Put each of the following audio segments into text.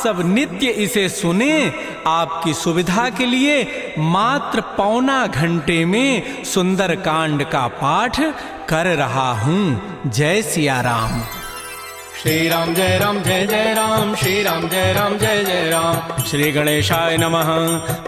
सब नित्य इसे सुने। आपकी सुविधा के लिए मात्र पौना घंटे में सुंदर कांड का पाठ कर रहा हूं। जय सिया राम। श्री राम जय राम, श्री राम जय राम जय जय राम। श्री गणेशाय नमः।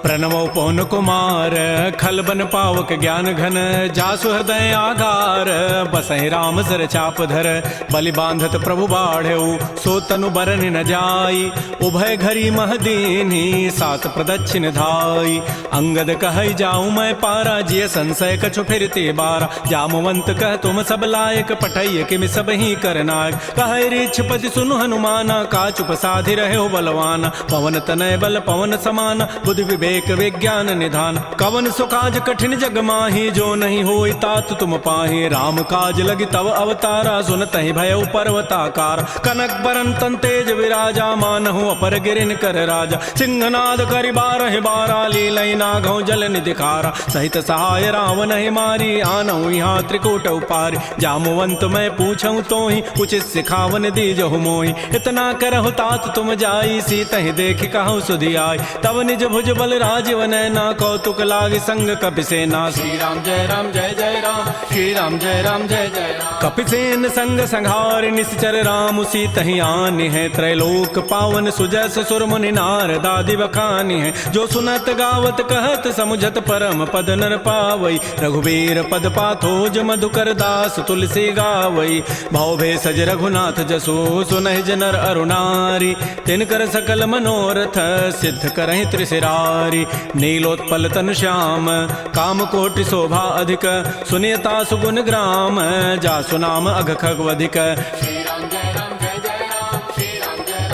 प्रणवो पवन कुमार, खल बन पावक ज्ञान घन, जासु हृदय आगार, बसहि राम सर चाप धर, बलि बांधत प्रभु बाढ़ऊ, सो तनु बरन न जाई, उभय घरी मह दीन्ही, सात प्रदक्षिण धाई। अंगद कहई जाऊं मैं पारा, जिय संशय कछु फिरते बारा, जामवंत कह तुम सब लायक, पठैय किमि सब ही करनायक। कहै पति सुनु हनुमाना, काचुप साधि रहे हो बलवाना, पवन तनय बल पवन समाना, बुद्धि विवेक विज्ञान निधान। कवन सुकाज कठिन जग माही, जो नहीं होई तात तुम पाही, राम काज लगी तव अवतारा, सुनतहि भयउ पर्वताकार। कनक बरन तन तेज विराजा, मानहु अपर गिरिन कर राजा, सिंहनाद करि बारहि बारा, लीलई नागौ जल निधिकारा। सहित सहाय रावण ही मारी, आनहु यहाँ त्रिकूट उपारी, जामवंत मैं पूछऊं तो ही, उचित सिखावन दीजहु मोहि। इतना करहु तात तुम जाई, सीतहि देखि कहु सुधि आई, तब निज भुज बल राजीव नैना, कौतुक लागी संग कपिसेना। श्री राम जय जय राम, श्री राम जय जय राम। कपिसेन संग संहार, निश्चर राम सीतहि आनि है, त्रैलोक पावन सुजस सुर मुनि नारद आदि बखानि है। जो सुनत गावत कहत समुझत परम पद नर पावई, रघुबीर पद पाथोज मधुकर दास तुलसी गावई। भव भेषज रघुनाथ जसु, सुनहि जनर अरुणारी, तिनकर सकल मनोरथ, सिद्ध करहि त्रिशिरारी। नीलोत्पल तन श्याम, काम कोटि शोभा अधिक, सुनियता सुगुण ग्राम, जासु नाम अघ खगवधिक। श्री राम जय राम जय जय राम, श्री राम जय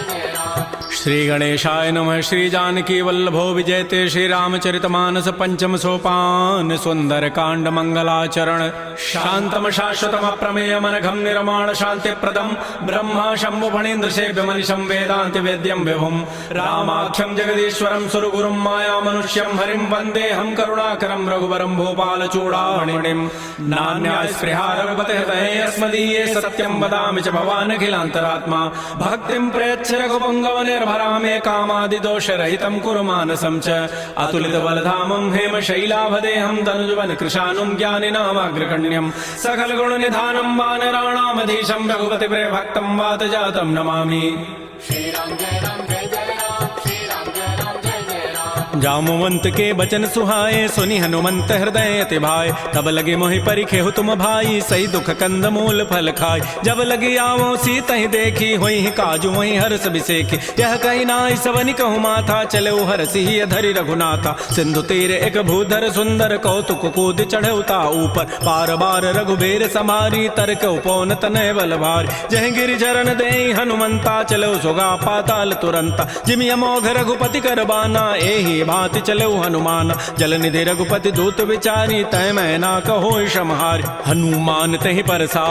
जय राम। श्री गणेशाय नमः। श्री जानकी वल्लभो विजयते, श्री रामचरितमानस पंचम सोपान, सुंदर कांड मंगलाचरण। शांतम शाश्वतम अप्रमेयम अनघम निर्माण शांति प्रदम, ब्रह्मा शंभु फणीन्द्र सेव्य मनिशं वेदांति वेद्यम विभुम, रामाख्यम जगदीश्वरम सुरगुरुम माया मनुष्यम हरिम, वंदे हम करुणाकरम रघुवरम भूपाल चूड़ामणिम। नान्या स्पृहा रघुपते हृदये अस्मदीये, सत्यम वदामि च भवान् अखिलान्तरात्मा, भक्तिं प्रयच्छ रघुपुंगव निर्भरामे, कामादि दोष रहितं कुरु मानसं च, अतुलित बलधामं हेम शैलाभदेहं, तनुजवन कृशानुं ज्ञानिनामाग्रगण्यं, सकल गुण निधानं वानराणामधीशं, रघुपति प्रिय भक्तं वात जातं नमामि। श्री राम जय राम जय जय राम, श्री राम जय जय राम। जामवंत के बचन सुहाए, सुनि हनुमंत हृदय अति भाए, तब लगे मोहि परिखेहु तुम भाई, सही दुख कंद मूल फल खाय। जब लगे आवो सीतहि देखी, होई काजू मोहि हर्ष बिसेखी, यह कही नाई सवनि कहु माथा, चले हरसि ही धरि रघुनाथा। सिंधु तीर एक भूधर सुंदर, कौतुक कूद चढ़ौता ऊपर, पार बार रघुबीर समारी, तरक उपौन तनय बल भारी। जह गिरिचरण देहि हनुमंता, चलो सुगा पाताल तुरंता, जिमि अमोघ रघुपति कर बाना, एहि भांति चलो हनुमान। जल निधि रघुपति दूत विचारी, तय मैं ना कहो क्षमहारी। हनुमान तहि परसा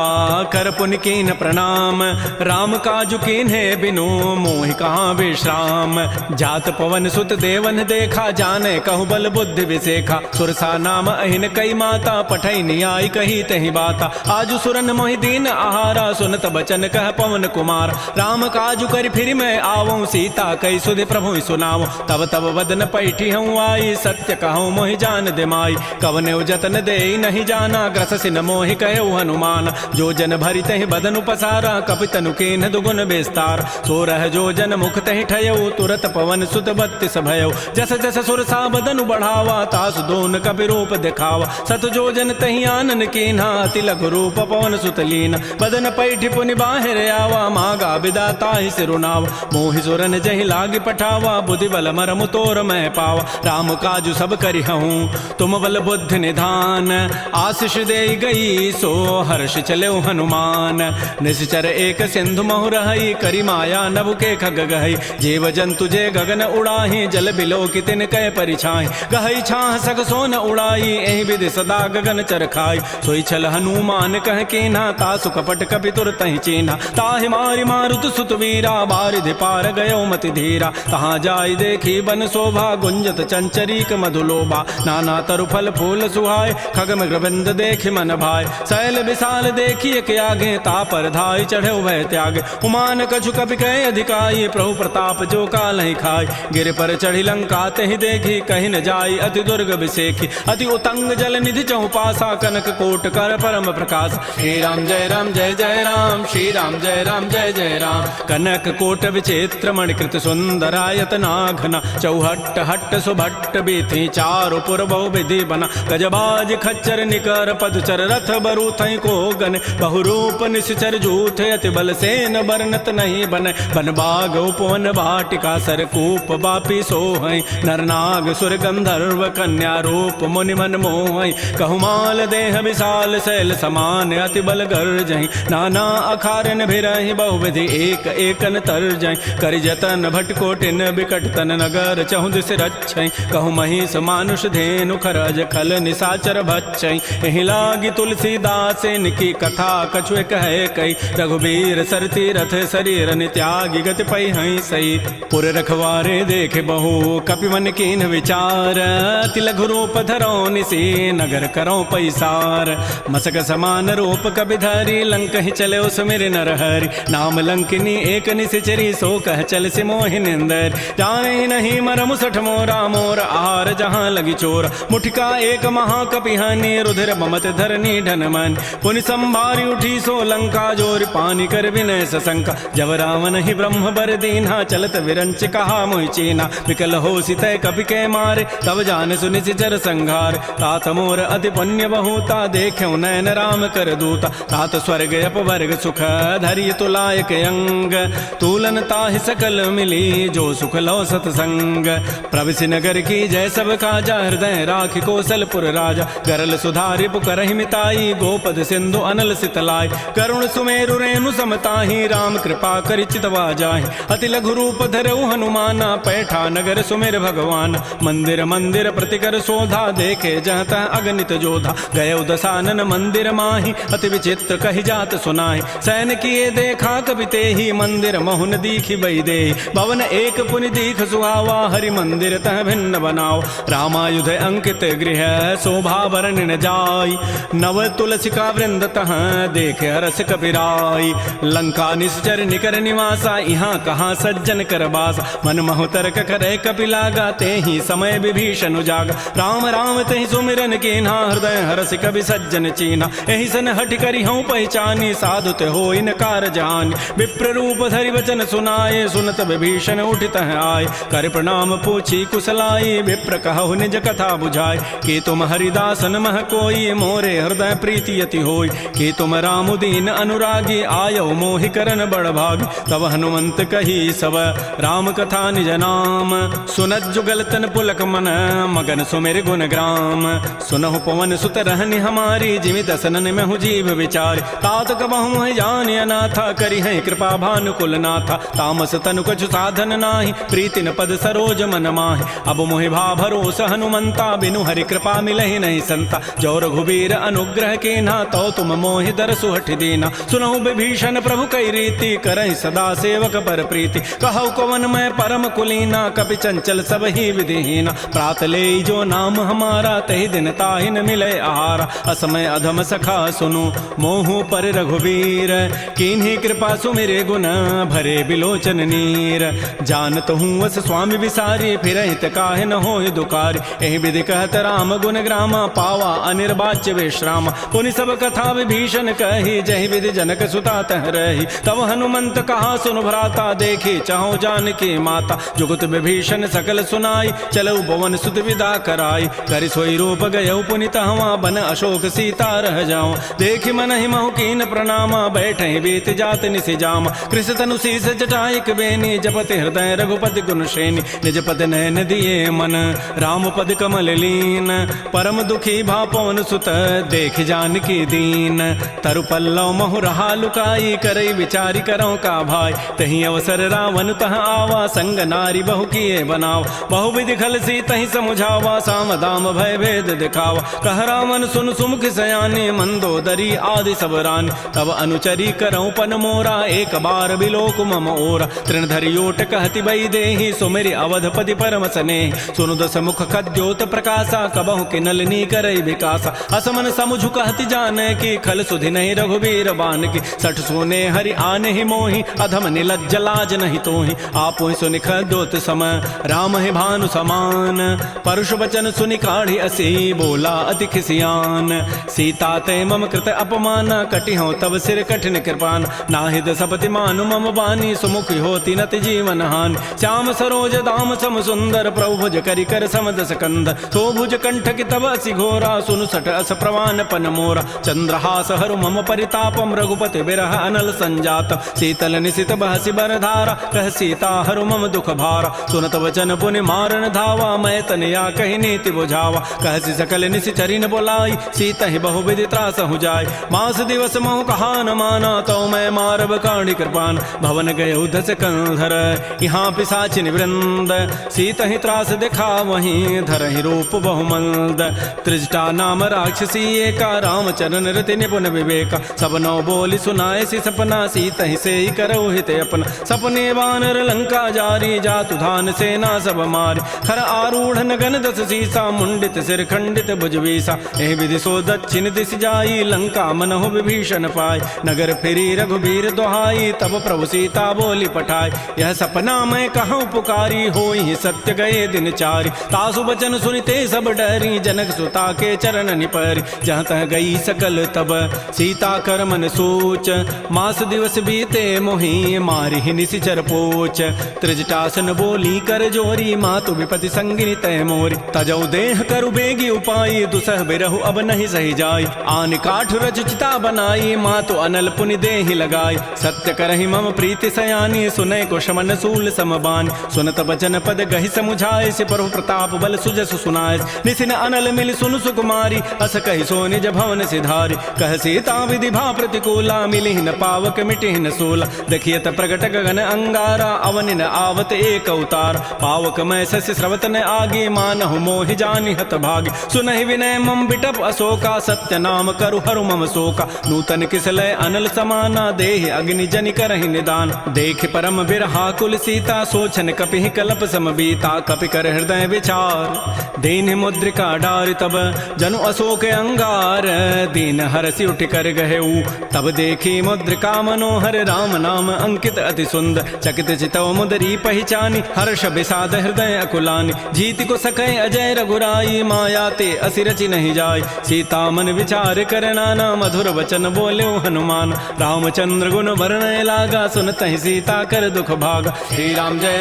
कर पुनि कीन प्रणाम, राम काजु कीन्हे बिनु मोहि कहाँ विश्राम। जात पवन सुत देवन देखा, जाने कहु बल बुद्धि विसेखा, सुरसा नाम अहिन कई माता, पठई नियाई कही तहि बाता। आजु सुरन मोहि दीन आहारा, सुनत बचन कह पवन कुमार। राम काजु करि फिर मैं आवऊं, सीता कई सुधि प्रभु सुनाऊं। तब तब वदन पैठी हूँ आई, सत्य कहूँ मोहि जान दिमाई। कवने जतन दे नहीं जाना, ग्रस सिन मोहि कहु हनुमान। जो जन भरि तहि बदन उपसारा, कपि तनु कीन्ह दुगुन विस्तार। सो रह जो जन मुख तहि ठयऊ, तुरत पवन सुत बत्तिस भयऊ। जस जस सुरसा बदनु बढ़ावा, तासु दोन कपि रूप दिखावा। सत जो जन तहि आनन कीन्हा, अति लघु रूप पवन सुत लीना। बदन पैठी पुनि बाहिर आवा, मागा बिदा ताहि सिरुनावा। मोहि सुरन जहि लागी पठावा, बुद्धि बल मरमु तोर मैं पावा। राम काजु सब करि हूँ, तुम बल बुद्धि निधान। आशीष दे गई सो हर्ष चले हनुमान। निश्चर एक सिंधु महु रहई, करी माया नभ के खग गहई। जीव जंतु जे गगन उड़ाही, जल बिलो की तिन कै परिछाई। गहई छाह सग सोन उड़ाई, एहि विधि सदा गगन चरखाई। सोई छल हनुमान कह कीन्हा, तासु कपट कपि तुरतहि चीन्हा। ताहि मारि मारुत सुत वीरा, बारिधि पार गयो मति धीरा। तहाँ जाय देखी बन शोभा, गुंजत चंचरीक मधुलोबा, नाना तरु फल फूल सुहाय, खग मृगबंद देख मन भाय, शैल विशाल देखिए के आगे, तापर धाय चढ़े भय त्याग, उमान कछु कपि कहे अधिकाई, प्रभु प्रताप जो काल ही खाय, गिर पर चढ़ी लंका ते ही देखी, कहीं न जाई अति दुर्ग विसेखी, अति उतंग जल निधि चौपासा, कनक कोट कर परम प्रकाश, श्री राम जय जय राम, श्री राम जय जय राम। कनक कोट विचित्र मणिकृत सुंदरायत नाघना, चौहट्ट हट्ट सुभट्ट बीथी, चारु पुर बहु विधि बना, गजबाज खच्चर निकर पदचर, रथ बरु थई को गन, बहुरूप निश्चर जूथे, अति बल सेन बरनत नहीं बन, बन बाग उपवन वाटिका, सरकूप बापी सोहई, नरनाग सुर गंधर्व कन्या रूप मुनि मन मोहई, कहुमाल देह विशाल शैल समान, अति बल गर्जहि, नाना अखारन भिरहि, बहुविधि एक एकन तरजहि, करि जतन भटकोटिन बिकट तन नगर, चहु दिस रक्षै, कहु महिष मानुष धेनु खरज खल निसाचर भक्षै, एहि लागी तुलसीदास इनकी कथा कछु कहे कई, रघुबीर सरती रथ शरीर त्यागी गति पै हई सई, पुर रखवारे देखे बहु कपि मन कीन विचार, अति लघु रूप धरो निसी नगर करो पैसार, मसक समान रूप कबि धरी, लंक ही चले उस मेरे नरहरि, नाम लंकिनी एक निशिचरी, सो कह चल से मोहि निंदर, जाने नहीं मरम सठ मोरा, मोर आहार जहाँ लगी चोर, मुठिका एक महाकपिहानी, रुधिर बमत धरनी ढन मन, पुनि संभारी उठी सो लंका, जोर पानी कर विनय सशंका, जब रावण ही ब्रह्म बर दीन्हा, चलत विरंच कहा मोहि चीना, विकल हो सितय कपि के मारे, तब जान सुनि सिचर संघार, तात मोर अति पुण्य बहुता, देख्यो नयन राम कर दूता, तात स्वर्ग अपवर्ग सुख, धरिय तुलायक अंग, तूलन ताहि सकल मिली, जो सुख लो सतसंग, प्रविशि नगर की जय सब काजा, हृदय राखि कौशलपुर राजा, गरल सुधारि पुकरहि मिताई, गोपद सिंधु अनल सितलाई, करुण सुमेरु रेणु समताहि, राम कृपा करि चितवा जाहि, अति लघु रूप धरऊ हनुमाना, पैठा नगर सुमेर भगवान, मंदिर मंदिर प्रतिकर शोधा, देखे जहत अगणित जोधा, गय दसानन मंदिर माहि, अति विचित्र कहि जात सुनाहि, सैन किए देखा कपि तेहि, मंदिर महुन दीखि बई देहि, भवन एक पुनि दीख सुहावा, हरि मंदिर तह भिन्न बनाओ, रामायुध अंकित गृह, शोभा वर्णि न जाय, नव तुलसिका वृंद तह, देखे हरस कपिराई, लंका निश्चर निकर निवासा, यहाँ कहाँ सज्जन कर बासा, मन महु तर्क करे कपि लागा, तेहि समय विभीषण उजागा, राम राम तेहि सुमिरन कीन्हा, हृदय हरस कवि सज्जन चीन्हा, एहि सन हठ करि हूँ पहचानी, साधु ते हो इनकार जानी, विप्र रूप धरि वचन सुनाए, सुनत विभीषण उठित आए, कर प्रणाम पूछी कुशलाई, विप्र कहु निज कथा बुझाए, कि तुम हरिदासन मह कोई, मोरे हृदय प्रीति यति होई, कि तुम राम दीन अनुरागी, आयो मोहि करन बड़ भागी, तब हनुमंत कही सब राम कथा निज नाम, सुनत जुगल तन पुलक मन, मगन सुमिर गुण ग्राम, सुनहु पवन सुत रहनि हमारी, जिमि दसनन में हूँ जीव विचार, तात कबहु है जान अनाथा, करि है कृपा भानुकुल नाथा, तामस तनु कछु साधन नाही, प्रीति न पद सरोज मन माहि, अब मोहि भा भरोस हनुमंता, बिनु हरि कृपा मिलहि नहीं संता, जो रघुबीर अनुग्रह कीन्हा, तो तुम मोहि दरसु हठि दीना, सुनहु विभीषण प्रभु कई रीति, करहि सदा सेवक पर प्रीति, कहु कवन मैं परम कुलीना, कपि चंचल सब ही विधिहीना, प्रात ले जो नाम हमारा, तहि दिन ताहि न मिले आहारा, असमय अधम सखा सुनु मोहु पर रघुबीर, कीन्ही कृपा सुमिरे गुण, भरे बिलोचन नीर, जानत हूँ वस स्वामी विसारी, फिर हित काहे न होय दुकारी, एहि विधि कहत राम गुण ग्रामा, पावा अनिर्वाच्य विश्राम, पुनि सब कथा विभीषण कही, जहि विधि जनक सुता तह रही, तब हनुमंत कहा सुन भ्राता, देखी चाहो जानकी माता, जुगत विभीषण सकल सुनाई, चलऊ पवन सुत विदा कराई, करि सोई रूप गयऊ पुनि तहवा, बन अशोक सीता रह जाऊं, देखि मन ही महु कीन प्रणामा, बैठे बीत जात निसि जामा, कृष तनु शीस जटाइक बेनी, जपति हृदय रघुपति गुण श्रेणी, निज पद नयन दिए मन, राम पद कमल लीन, परम दुखी भा पवन सुत, देख जानकी दीन, तरु पल्लव महु रहा लुकाई, करई विचारी करौ का भाई, तही अवसर रावण तह आवा, संग नारी बहु किए बनाव, बहु विधि खल सी तही समुझावा, साम दाम भय भेद दिखावा, कह रावण सुन सुमुख सयाने, मंदोदरी आदि सब रानी, तब अनुचरी करौ पन मोरा, एक बार बिलोक मम ओरा, तृण धरि ओट कहति बई देहि, सुमिरि अवधपति परम परम स्नेह। सुनु दस मुख खद्योत प्रकाशा, कबहु के नलिनी करई विकासा। असमन समुझु कहति जाने की, खल सुधि नहीं रघुबीर बान की। सठ सोने हरि आने ही मोहि, अधम निलज्ज लाज नहीं तोहि। आपो सुनि खद्योत सम, राम है भानु समान। परुष वचन सुनि काढ़ी असी, बोला अति खिसियान। सीता ते मम कृत अपमान, कटिहौ तब सिर कठिन कृपान। नाहिद सपति मानु मम बानी, सुमुख होती नति जीवन हानि। श्याम सरोज दाम सम सुंदर, प्रभु भुज करि कर सम दस कंद। सो भुज कंठ की तब असि घोरा, सुनु सठ अस प्रवान पन मोरा। चंद्रहास हरु मम परितापम, रघुपति बिरह अनल संजात। शीतल निशित बहसि बरधारा, कह सीता हरु मम दुख भारा। सुनत वचन पुनि मारन धावा, मैं तनया कहि नीति बुझावा। कहसि सकल निशिचरि न बोलाई, सीता ही बहु विधि त्रास हो जाय। मास दिवस महु कहा न माना, तो मैं मारब काढ़ी कृपान। भवन गए उधस कंधर, यहाँ पिशाचिन वृंद। सीता ही त्रास देखा वहीं, धर ही रूप बहुमंद। त्रिजटा नाम राक्षसी एका, रामचरण रति निपुण विवेका। सब नौ बोली सुनाए सी सपना, सीता ही से ही करौ हित अपना। सपने वानर लंका जारी, जातु धान सेना सब मारी। खर आरूढ़ नगन दस सीसा, मुंडित सिर खंडित भुजवीसा। एह विधि सो दक्षिण दिश जाई, लंका मनहु विभीषण पाय। नगर फिरी रघुबीर दोहाई, तब प्रभु सीता बोली पठाई। यह सपना मैं कहूँ पुकारी, होई सत्य गए दिन चारि। तासु बचन सुनिते सब डरी, जनक सुता के चरण निपरि। जहाँ तह गई सकल तब सीता कर मन सोच। मास दिवस बीते मोहि, मारि ही निशिचर पोच। त्रिजटासन बोली कर जोरी, मातु विपति संगिनी तय मोरी। तजौ देह करु बेगी उपाई, दुसह बिरहु अब नहीं सही जाय। आन काठ रचिता बनाई, मातु अनल पुनि देहि लगाई। सत्य करहि मम प्रीति सयानी, सुनै को शमन सूल समबान। सुनत बचन पद गहि समुझाए, से प्रभु प्रताप बल सुजस सुनाए। निसिन अनल मिल सुनु सुकुमारी, अस कहि सो निज भवन सिधारी। कह सीता विधि भा प्रतिकूला, मिली न पावक मिटि न सोला। देखियत प्रगट गगन अंगारा, अवनि न आवत एक अवतार। पावक मैं शशि स्रवत न आगे, मानहु मोहि जानि हत भागी। सुनहि विनय मम बिटप अशोका, सत्य नाम करु हरु मम शोका। नूतन किसलय अनल समाना, देहि अग्नि जनि करहि निदान। देख परम बिरहा कुल सीता, सोचन कपिहि कलप समबीता। कपि कर हृदय विचार, दीन मुद्रिका डारि तब। जनु अशोक अंगार, दीन हरसि उठ कर गहेऊ। तब देखी मुद्रिका मनोहर, राम नाम अंकित अति सुंदर। चकित चितव मुदरी पहचानी, हर्ष विषाद हृदय अकुलानी। जीति को सकै अजय रघुराई, माया ते असि रचि नहीं जाय। सीता मन विचार कर नाना, मधुर वचन बोल्यो हनुमान। रामचंद्र गुण वर्णय लागा, सुनत ही सीता कर दुख भागा। श्री राम जय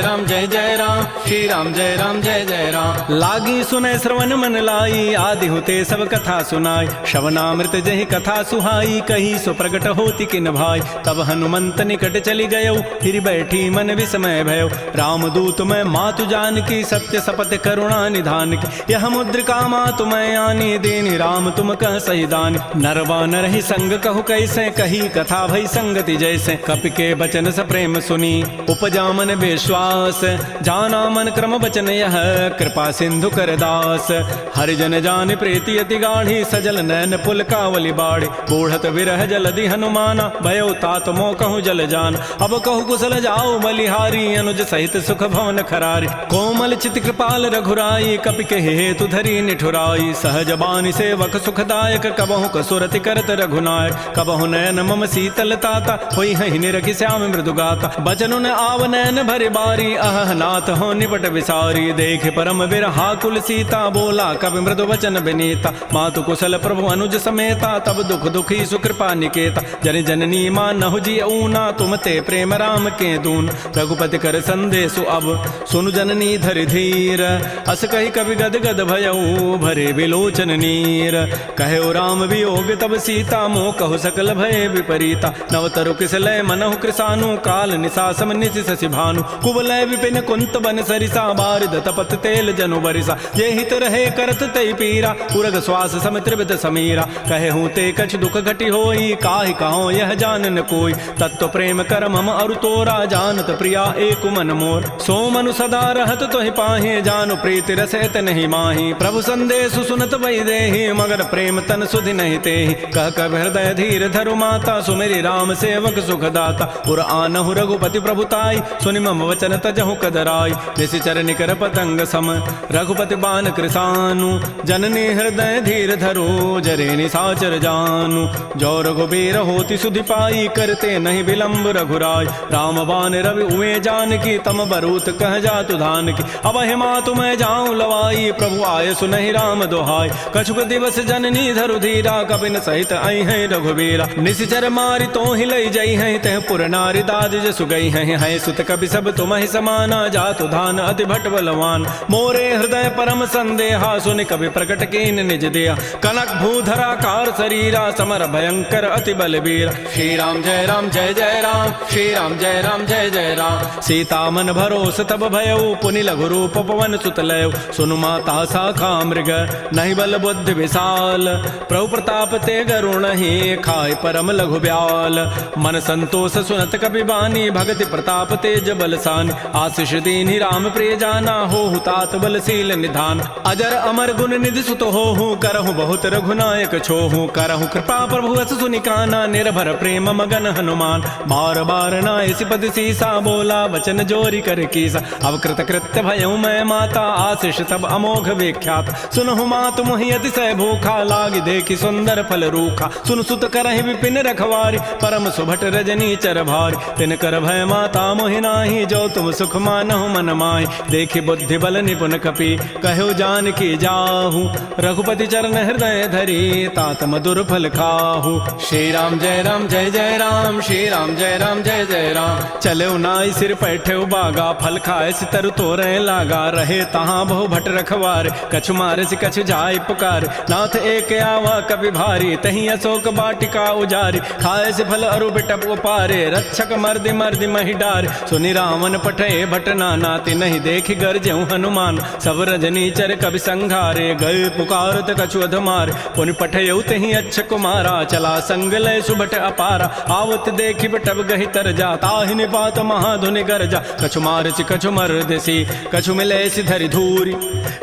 जय राम, श्री राम जय जय राम। लागी सुनै श्रवण मन लाई, आदि होते सब कथा सुनाई। श्रवणामृत जहि कथा सुहाई, कही सो प्रगट होति किन भाई। तब हनुमंत निकट चली गयो, फिर बैठी मन विस्मय भयो। राम दूत मैं मातु जानकी, सत्य सपथ करुणा निधान की। यह मुद्रिका मातु मैं आनी, देनि राम तुम कह सही दानी। नरवा नर ही संग कहु कैसे, कही कथा भई संगति जैसे। कपि के बचन स प्रेम सुनी, उपजा मन विश्वास। जाना मन क्रम वचन यह, कृपा सिंधु कर दास। हरिजन जान प्रीति अति गाढ़ी, सजल नैन पुल कावली बाढ़ी। बूढ़त विरह जलधि हनुमाना, भयो तात मो कहूँ जल जान। अब कहु कुशल जाओ बलिहारी, अनुज सहित सुख भवन खरारी। कोमल चित कृपाल रघुराई, कपि के हेतु धरी निठुराई। सहज बानी सेवक सुखदायक, कबहु कसुरति करत रघुनायक। कबहु नयन मम शीतल ताता, होई हहि निरखि श्याम मृदु गाता। बचनु न आव नैन भरि बारी, अह नाथ हो निपट विसारी। देख परम बिरहा कुल सीता, बोला कवि मृदु वचन विनीता। मातु कुशल प्रभु अनुज समेता, तब दुख दुखी सुकृपा निकेता। जन जननी मानहु जी ऊना, तुम ते प्रेम राम के दून। रघुपति कर संदेशु अब, सुनु जननी धरि धीर। अस कहि कवि गद गद भयऊ, भरे विलोचन नीर। कहो राम वियोग तब सीता, मोह कहु सकल भय विपरीता। नवतरु किसलय मनहु कृसानु, काल निशासम निशि शशि भानु। कुवलय विपिन कुंत बन सरिसा, बारिद तपत तेल जनु बरिसा। ये हित रहे करत तई पीरा, उरग श्वास सम त्रिविध समीरा। कहे हूँ ते कछ दुख घटी होई, काहि कहो यह जान न कोई। तत्व प्रेम कर मम अरु तोरा, जानत प्रिया एक मन मोर। सो मनु सदा रहत तोहि पाहि, जानु प्रीति रसैत नहीं माही। प्रभु संदेश सुनत वै देहि, मगर प्रेम तन सुधि नहीं तेहि। कह कब हृदय धीर धरु माता, सुमेरि राम सेवक सुखदाता। उर आनहु रघुपति प्रभुताई, सुनि मम वचन तजहु कदराई। निशि निश्चर निकर पतंग सम रघुपति बान कृसानु जननी हृदय धीर धरो जरे निसाचर जानु जो रघुबीर होति सुधि पाई करते नहीं विलंब रघुराय राम बान रवि उमे जान की तम बरूत कह जातु धान की अब हिमा तुम्हें जाऊं लवाई प्रभु आय सुनहि राम दोहाय कछुक दिवस जननी धरु धीरा कबिन सहित आई है रघुबीरा निश्चर मारि तो ही लई जई है तह पुर नारी दाद जसु गई है सुत कवि सब तुम ही समाना जातु धान अति भट बलवान मोरे हृदय परम संदेहा सुनि कवि प्रकट कीन निज दिया कनक भूधरा कार शरीरा समर भयंकर अति बलबीर श्री राम जय राम जय जय राम श्री राम जय राम जय जय राम सीता मन भरोस तब भयउ पुनि लघु रूप पवन सुत लय सुनु माता शाखा मृग नहीं बल बुद्धि विशाल प्रभु प्रताप ते गरुण ही खाय परम लघु ब्याल मन संतोष सुनत कपि बानी भगति प्रताप तेज बलसान आशीष दीनि राम प्रिय जाना हो तात बलशील निधान अजर अमर गुण निधि सुत हो करहु बहुत रघुनायक छोहु करहु कृपा प्रभु अस सुनि काना निर्भर प्रेम मगन हनुमान बार बार नाय सिपति सीसा बोला वचन जोरी कर कीसा अब कृत कृत्य भयउ मैं माता आशीष तब अमोघ विख्यात सुनहु मातु मोहि अतिशय भूखा लागी देखी सुंदर फल रूखा सुन सुत करहि विपिन रखवारी परम सुभट रजनी चर भारी तिन कर भय माता मोहि नाही जो तुम सुख मानहु मन माहि देखि बुद्धि बल निपुन कपि कहो जान की जाहू रघुपति चरण हृदय धरी तात मधुर फल खाहू श्री राम जय राम जय जय राम श्री राम जय राम जय जय राम चले नाई सिर पैठे बागा फल खाए सितर तोरे लागा रहे तहाँ बहु भट रखवार कछु मारे से कछु जाय पुकार नाथ एक आवा कपि भारी तही अशोक बाटिका उजारी खाए से फल अरु बिटप उपारे रक्षक मर्दि मर्दि महि डार सुनि रावण पठे भट नानाति नहीं देखि गरजेउ हनुमान सब रजनी चर कवि संघारे गए पुकारत कछु अधमार पुनि पठयउ तही अच्छ कुमारा चला संग लय सुभट अपारा आवत देखि बटब गहि तर जा ताहि निपात महाधुनि गरजा कछु मारचि कछु मर्दसी कछु मिले धरि धूरी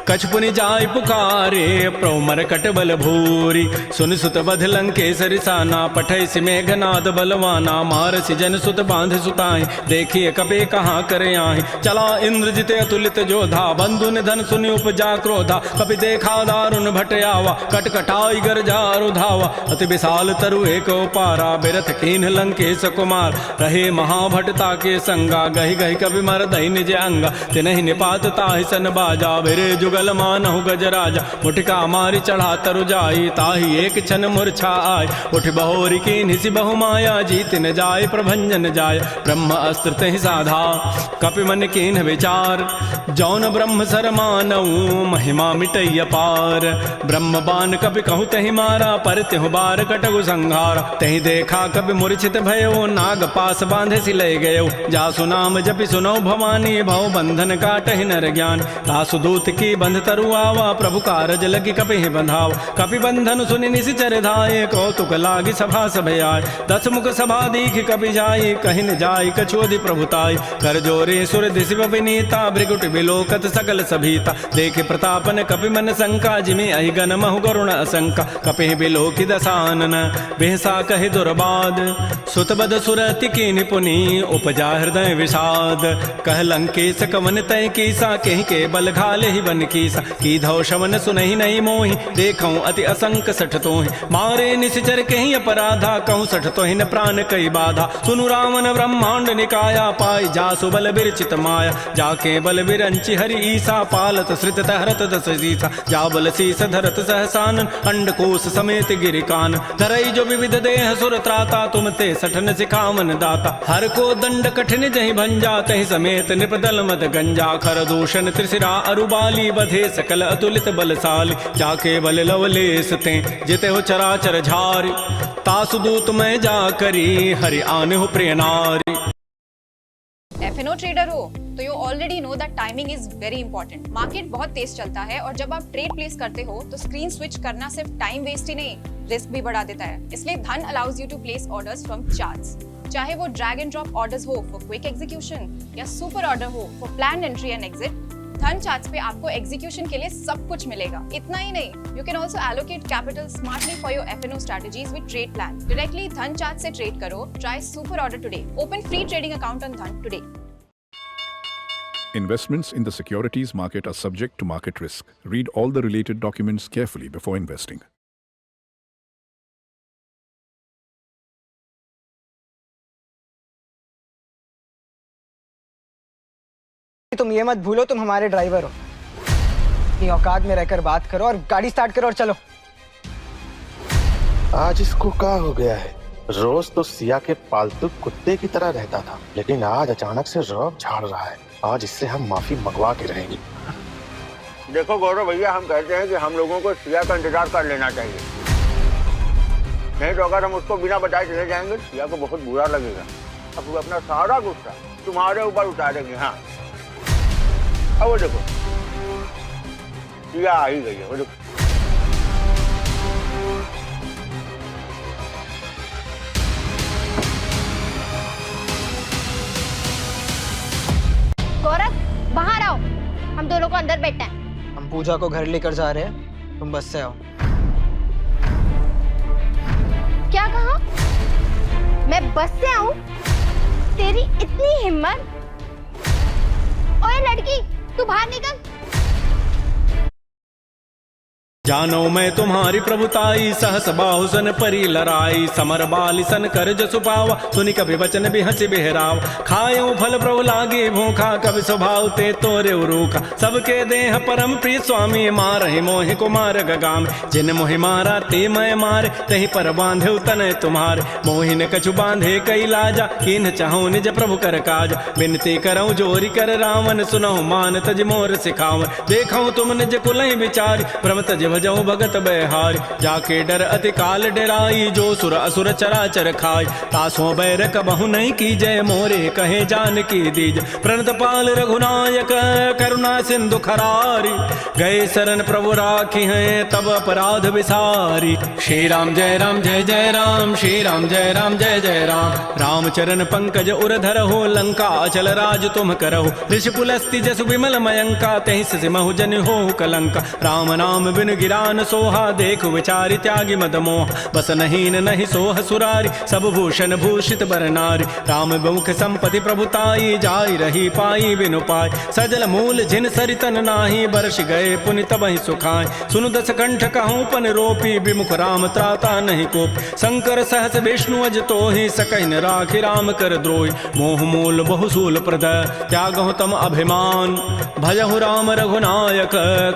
कछु पुनि जाय पुकारे प्रमर कट बल भूरी सुन सुत बध लंकेसरि साना पठै सि मेघनाद बलवाना मारसि जन सुत बांध सुताई देखिए कपि कहाँ करे आहि चला इंद्रजित अतुलित जोधा बंधु निधन सुनि उपजा क्रोधा कपि देखा दारुण भट आवा कटकटाई गरजा रुधावा अति विशाल तरु एक पारा बिरथ कीन लंकेश कुमार रहे महाभटता के संगा गहि गहि कवि मर दहि निज अंगा तिनहि निपात ताहि सन बाजा बिरे जुगल मानहु गजराजा मुठिका मारि चढ़ा तरु जाई ताहि एक क्षण मूर्छा आय उठ बहोरी की निसि बहु माया जीत न जाय प्रभंजन जाय ब्रह्म अस्त्र तहि साधा कपि मन कीन विचार जौन ब्रह्म सर मानऊ महिमा मिटई अपार ब्रह्म बान कपि कहु तहि मारा पर तिहु बार कटगु संहारा तहि देखा कपि मूर्छित भयो नाग पास बांधे सि लय गयो जासु नाम जपि सुनौ भवानी भव बंधन काटहि नर ज्ञान तासु दूत की बंध तरु आवा प्रभु कारज लगी कपि बंधाव कपि बंधन सुनि निशिचर धाये कौतुक लागी सभा सभय आय दस मुख सभा दीख कपि जाई कहि न जाय कछुअधि प्रभुताई कर जोरे सुर दिशि विनीता भृगुट बिलोकत सकल सभीता देखे प्रतापन कपि मन शंका जिमि अहि गन महु गरुण असंका कपि बिलोकि दसानन बेहसा कहि दुर्बाद सुतबद सुरति की निपुनि उपजा हृदय विषाद कह लंकेश कवन तय कीसा कहि के बल घाले ही बन कीसा की धौ शवन सुनहि नहीं मोहि देखऊं अति असंक सठ तोहि मारे निशिचर कहि अपराधा कहूँ सठ तोहि न प्राण कई बाधा सुनु रावण ब्रह्मांड निकाया पाई जासु बल बिरचित माया जाके बल बिरंचि हरि ईसा पालत श्रित तहरत दस सीसा जा बल शीस धरत सहसानन अंडकोश समेत गिरिकान धरई जो विविध देह सुर त्राता तुम ते सठन सिखावन दाता हर को दंड कठिन जहि भंजा तहि समेत निपदल मद गंजा खर दूषण त्रिशिरा अरुबाली बधे सकल अतुलित बलशाली जाके बल लवलेस ते जिते हो चराचर झारी तासु दूत में जा करी हरि आने हो प्रिय नारी। एफएनओ ट्रेडर हो तो you already know that timing is very important. Market बहुत तेज चलता है और जब आप ट्रेड प्लेस करते हो तो स्क्रीन स्विच करना सिर्फ टाइम वेस्ट ही नहीं, रिस्क भी बढ़ा देता है। इसलिए Dhan allows you to place orders from charts, चाहे वो ड्रैग एंड ड्रॉप ऑर्डर्स हो फॉर क्विक एग्जीक्यूशन या सुपर ऑर्डर हो for plan entry and exit. Dhan charts पे आपको एग्जीक्यूशन के लिए सब कुछ मिलेगा। इतना ही नहीं, you can also allocate capital smartly for your F and O strategies with trade plan. Directly Dhan chart से ट्रेड करो। Try super order today. Open free trading account on Dhan today. Investments in the securities market are subject to market risk. Read all the related documents carefully before investing. तुम ये मत भूलो तुम हमारे driver हो। अपनी औकात में रहकर बात करो और गाड़ी स्टार्ट करो और चलो। आज इसको क्या हो गया है? रोज तो सिया के पालतू कुत्ते की तरह रहता था, लेकिन आज अचानक से रौब झाड़ रहा है। आज इससे हम माफी मंगवा के रहेंगे। देखो गौरव भैया, हम कहते हैं कि हम लोगों को सिया का इंतजार कर लेना चाहिए, नहीं तो अगर हम उसको बिना बताए चले जाएंगे सिया को बहुत बुरा लगेगा। अब वो अपना सारा गुस्सा तुम्हारे ऊपर उतारेंगे। हाँ, अब वो देखो सिया आ ही गई है, वो देखो। गौरव, बाहर आओ, हम दोनों को अंदर बैठना है। हम पूजा को घर लेकर जा रहे हैं, तुम बस से आओ। क्या कहा? मैं बस से आऊं? तेरी इतनी हिम्मत? ओए लड़की, तू बाहर निकल। जानो मैं तुम्हारी प्रभुताई, सहस बाहुसन परी लराई, समर बालिसन कर जसु पावा, सुनि कभी वचन भी हंसी बिहराव। खायो फल प्रभु लागे भूखा, कभी स्वभाव ते तोरे उरूखा। सबके देह परम प्रिय स्वामी, मारहि मोहि कुमार गगाम। जिन मोहि मारा ते मैं मारे, तही पर बांधे तनय तुम्हारे। मोहि न कछु बांधे कई लाजा, किन्ह चाहूं निज प्रभु कर काज। विनती करऊं जोरी कर रावण, सुनहु मान तज मोर सिखावन। देखऊं तुम निज कुलहि विचारी, भ्रम तज भजऊ भगत बहारी। जाके डर अति काल डराई, जो सुर असुर चराचर खाई। तासों बैर कबहु नहीं की जय, मोरे कहे जान की दीज। प्रणत पाल रघुनायक, करुणा सिंधु खरारी। गए शरण प्रभु राखी हैं, तब अपराध विसारी। श्री राम जय राम जय जय राम, श्री राम जय राम जय जय राम। रामचरण पंकज उर धरहो, लंका अचल राज तुम करहो। ऋषि पुलस्ति जसु विमल मयंका, तहि सिमहु जन हो कलंका। राम नाम बिन गिरान सोहा, देखु विचारि त्यागी मद मोह। बस नहीन नहीं सोह सुरारी, सब भूषण भूषित बर नारी। राम मुख संपत्ति प्रभुताई, जाई रही पाई बिनु पाई। सजल मूल जिन सरितन नाही, बरस गए पुनि तबहि सुखाय। सुनु दस कंठ कहूँ पन रोपी, विमुख राम त्राता नहीं कोप। शंकर सहस विष्णु अज तोहि, सकहि न राखि राम कर द्रोही। मोह मूल बहुसूल प्रद, त्यागहु तम अभिमान। भजहु राम रघुनायक,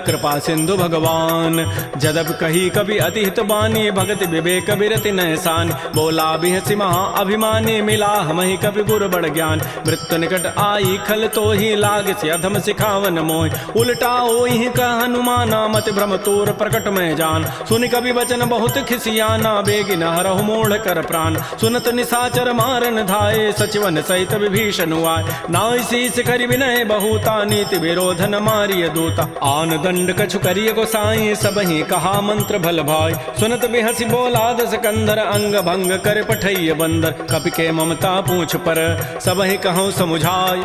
कृपा सिंधु भगवान। जदब कही कभी अतिहित बानी, भगति विवेक बिरति नहसानी। बोला बिहसि महा अभिमानी, मिला हमहि कपि गुर बड़ ज्ञान। मृत्यु निकट आई खल तो ही, लाग से अधम सिखावन मोहि। उल्टा ओहि कह हनुमाना, मति भ्रम तोर प्रकट में जान। सुनि कवि वचन बहुत खिसियाना, बेगिन हरहु मोढ़ कर प्राण। सुनत निशाचर मारन धाये, सचिवन सहित विभीषण आए। नाई शीस करि विनय बहुता, नीति विरोध न मारिय दूता। आन दंड कछु करिय गोसाई, सबहि कहा मंत्र भल भाई। सुनत बिहसि बोला दस कंधर, अंग भंग कर पठैय बंदर। कपि के ममता पूछ पर, सबहि कहूँ समुझाई।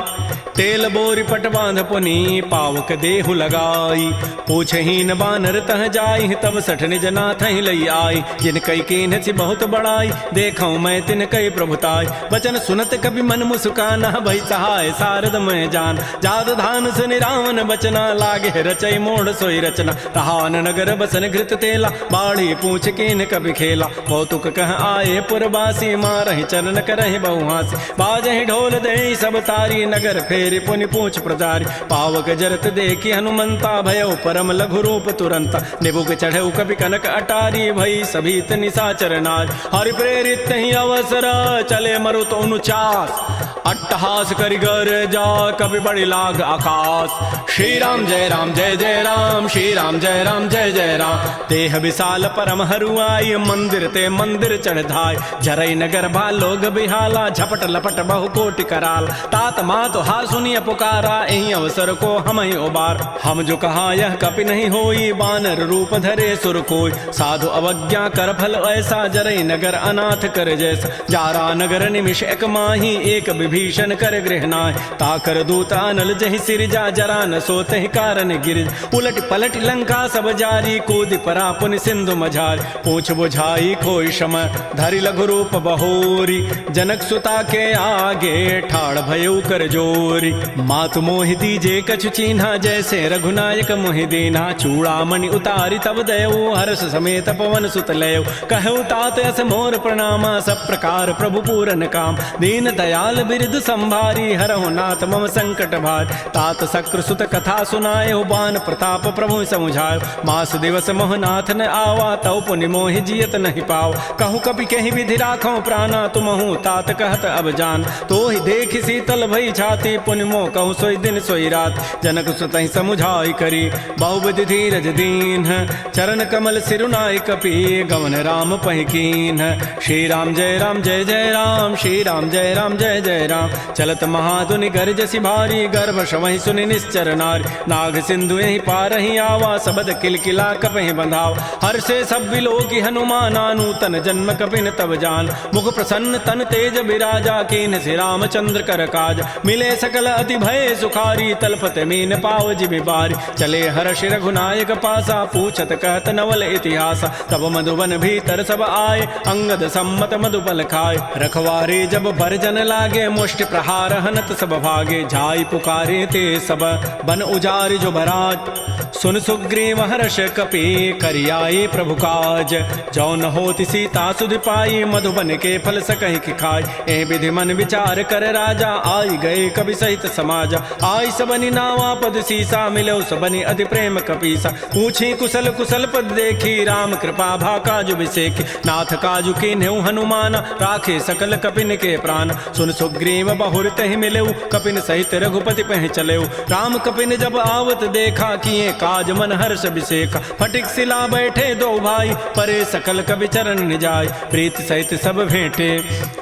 तेल बोरी पट बांध पुनी, पावक देहु लगाई। पूछहीन बानर तह जाई, तब सठ निज नाथ ही लई आई। जिन कई कीन्हसि बहुत बड़ाई, देखऊं मैं तिन कई प्रभुताई। वचन सुनत कभी मन मुस्काना, भई सहाय सारद मैं जान। जाद धान सुनि रावण बचना, लागे रचई मोड़ सोई रचना। तहान नगर बसन घृत तेला, बाढ़ी पूछ कीन कभी खेला। कौतुक कह आए पुरवासी, मारहि चरण करहि बहुहासी। बाजहि ढोल देहि सब तारी, नगर फेरि पुनि पूछ प्रजारी। पावक जरत देखी हनुमंता, भयो परम लघु रूप तुरंता। निबुक चढ़ऊ कभी कनक अटारी, भई सभीत निशाचर नार। हरि प्रेरित ही अवसर, चले मरुत अनुचास। अट्टहास करि गर जा, कभी बड़ी लाग आकाश। श्री राम जय राम जय जय राम, श्री राम जय राम जय जय राम। देह विशाल परम हरुआई, मंदिर ते मंदिर चढ़धाय। जरई नगर भा लोग बिहाला, झपट लपट बहु कोटि कराल। तात मात हा सुनिय पुकारा, एहि अवसर को हम ही उबार। हम जो कहा यह कपि नहीं होई, बानर रूप धरे सुर कोई। साधु अवज्ञा कर फल ऐसा, जरई नगर अनाथ कर जैसा। जारा नगर निमिष एक माही, एक विभीषण कर गृहनाय ताकर दूत अनल जहि सिरजा जरा न सोते कारण गिर उलट पलट लंका सब जारी कूद परा पुन सिंधु मझार पूछ बुझाई खोई शम धरि लघु रूप बहोरी जनक सुता के आगे ठाड़ भयउ कर जोरी मातु मोहि दीजे कछु चीन्हा जैसे रघुनायक मोहि दीना चूड़ामणि उतारी तब दयऊ हर्ष समेत पवन सुत लयऊ कहु तात अस मोर प्रणामा सब प्रकार प्रभु पूरन काम दीन दयाल बिरद संभारी हरहु नाथ मम संकट भार तात शक्र सुत कथा सुनायो बान प्रताप प्रभु समुझायो मास दिवस मोहनाथ न आवा तौ पुनि मोहि जियत नहीं पाओ कहूँ कभी कहीं विधि राखो प्राणा तुमहु तात कहत अब जान तो ही देख शीतल भई छाती पुनि मोह कहूँ सोई दिन सोई रात जनक सुतहि समुझाई करी बहुबुद्धि धीरज दीन चरण कमल सिरुनाई कपि गवन राम पहिकीन श्री राम जय जय राम श्री राम जय जय राम चलत महाधुनि गर्जसि भारी गर्भ शवहि सुनि निश्चर नारी नाग सिंधु यही पारहि आवा सबद किलकिला कपहि बंधाव हर से सब बिलोकी हनुमाना नूतन जन्म कपिन तब जान मुख प्रसन्न तन तेज विराजा कीन श्री रामचंद्र कर काज मिले सकल अति भय सुखारी तलपत मीन पाव जिमि बारी चले हर्ष रघुनायक पासा पूछत कहत नवल इतिहास तब मधुबन भीतर सब आए अंगद सम्मत मधुबल खाए रखवारे जब भरजन लागे मुष्टि प्रहार हनत सब भागे जाई पुकारे ते सब बन उजारि जो भराज सुन सुग्रीव हर्ष कपि करियाए प्रभु काज जौन होति सीता सुधि पाई मधुबन के फल सकहि कि खाय ए विधि मन विचार कर राजा आई गए कवि सहित समाज आई सबनि नावा पद सीसा मिलो सबनि अति प्रेम कपीसा पूछी कुशल कुशल पद देखी राम कृपा भा काजु विसेखी नाथ काजु के नेउ हनुमान राखे सकल कपिन के प्राण सुन सुग्रीव बहुर तहि मिलेउ कपिन सहित रघुपति पह चलेउ राम कपिन जब आवत देखा किए काज मन हर्ष विसेखा फटिक सिला बैठे दो भाई परे सकल कवि चरण निजाय प्रीत सहित सब भेंटे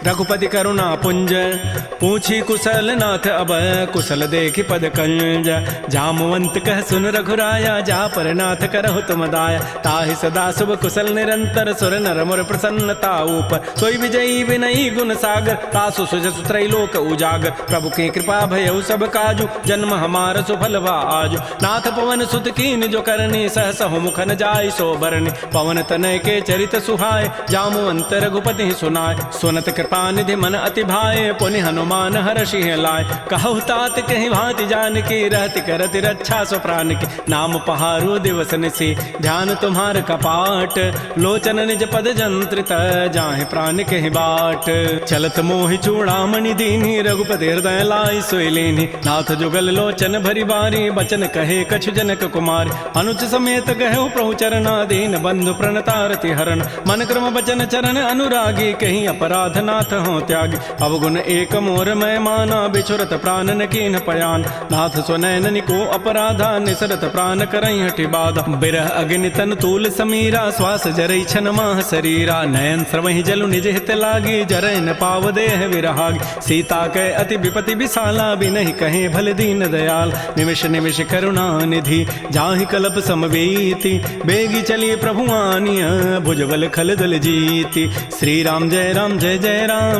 रघुपति करुणा पुंज पूछी कुशल नाथ अब कुशल देखी पद कंज जामवंत कह सुन रघुराया जा पर नाथ करहु तुम दाया ताहि सदा शुभ कुशल निरंतर सुर नर मुर प्रसन्नता ऊपर सोई विजयी विनयी गुण सागर तासु सुजसु त्रैलोक उजागर प्रभु की कृपा भयउ सब काजु जन्म हमार सुफल भा आजु नाथ पवन सुत कीन जो करनी सहसहु मुखन जाय सो बरनी पवन तनय के चरित सुहाय जामवंत रघुपति सुनाय सुनत कृपा निधि मन अति भाए पुनि हनुमान हर्षि लाय कहु तात कहीं भांति जान की रहति करति रक्षा सो प्राण की नाम पहारो दिवस निसी ध्यान तुम्हार कपाट लोचन निज पद जंत्रित जाहि प्राण कहि बाट चलत मोहि चूड़ामणि दीनी रघुपति हृदय लाई सोई लेनी नाथ जुगल लोचन भरी बारी बचन कहे कछु जनक कुमार अनुच समेत गहु प्रभु चरणाधीन बंधु प्रणतारति हरण मन क्रम बचन चरण अनुरागी कहीं अपराध नाथ हो त्यागी अवगुण एक मोर मैं माना बिछुरत प्राण न कीन पयान नाथ सुनैन को अपराधा निसरत प्राण करई हटि बाधा बिरह अग्नि तन तूल समीरा श्वास जरई छन माह शरीरा नयन श्रवहि जलु निज हित लागी जरय न पाव देह विरहागी सीता के अति विपति विशाला बिनहि कहे भल दीन दयाल निमिष निमिष करुणा निधि जाहि कलप समवेति बेगी चली प्रभु आनिय भुजबल खल दल जीति श्री राम जय राम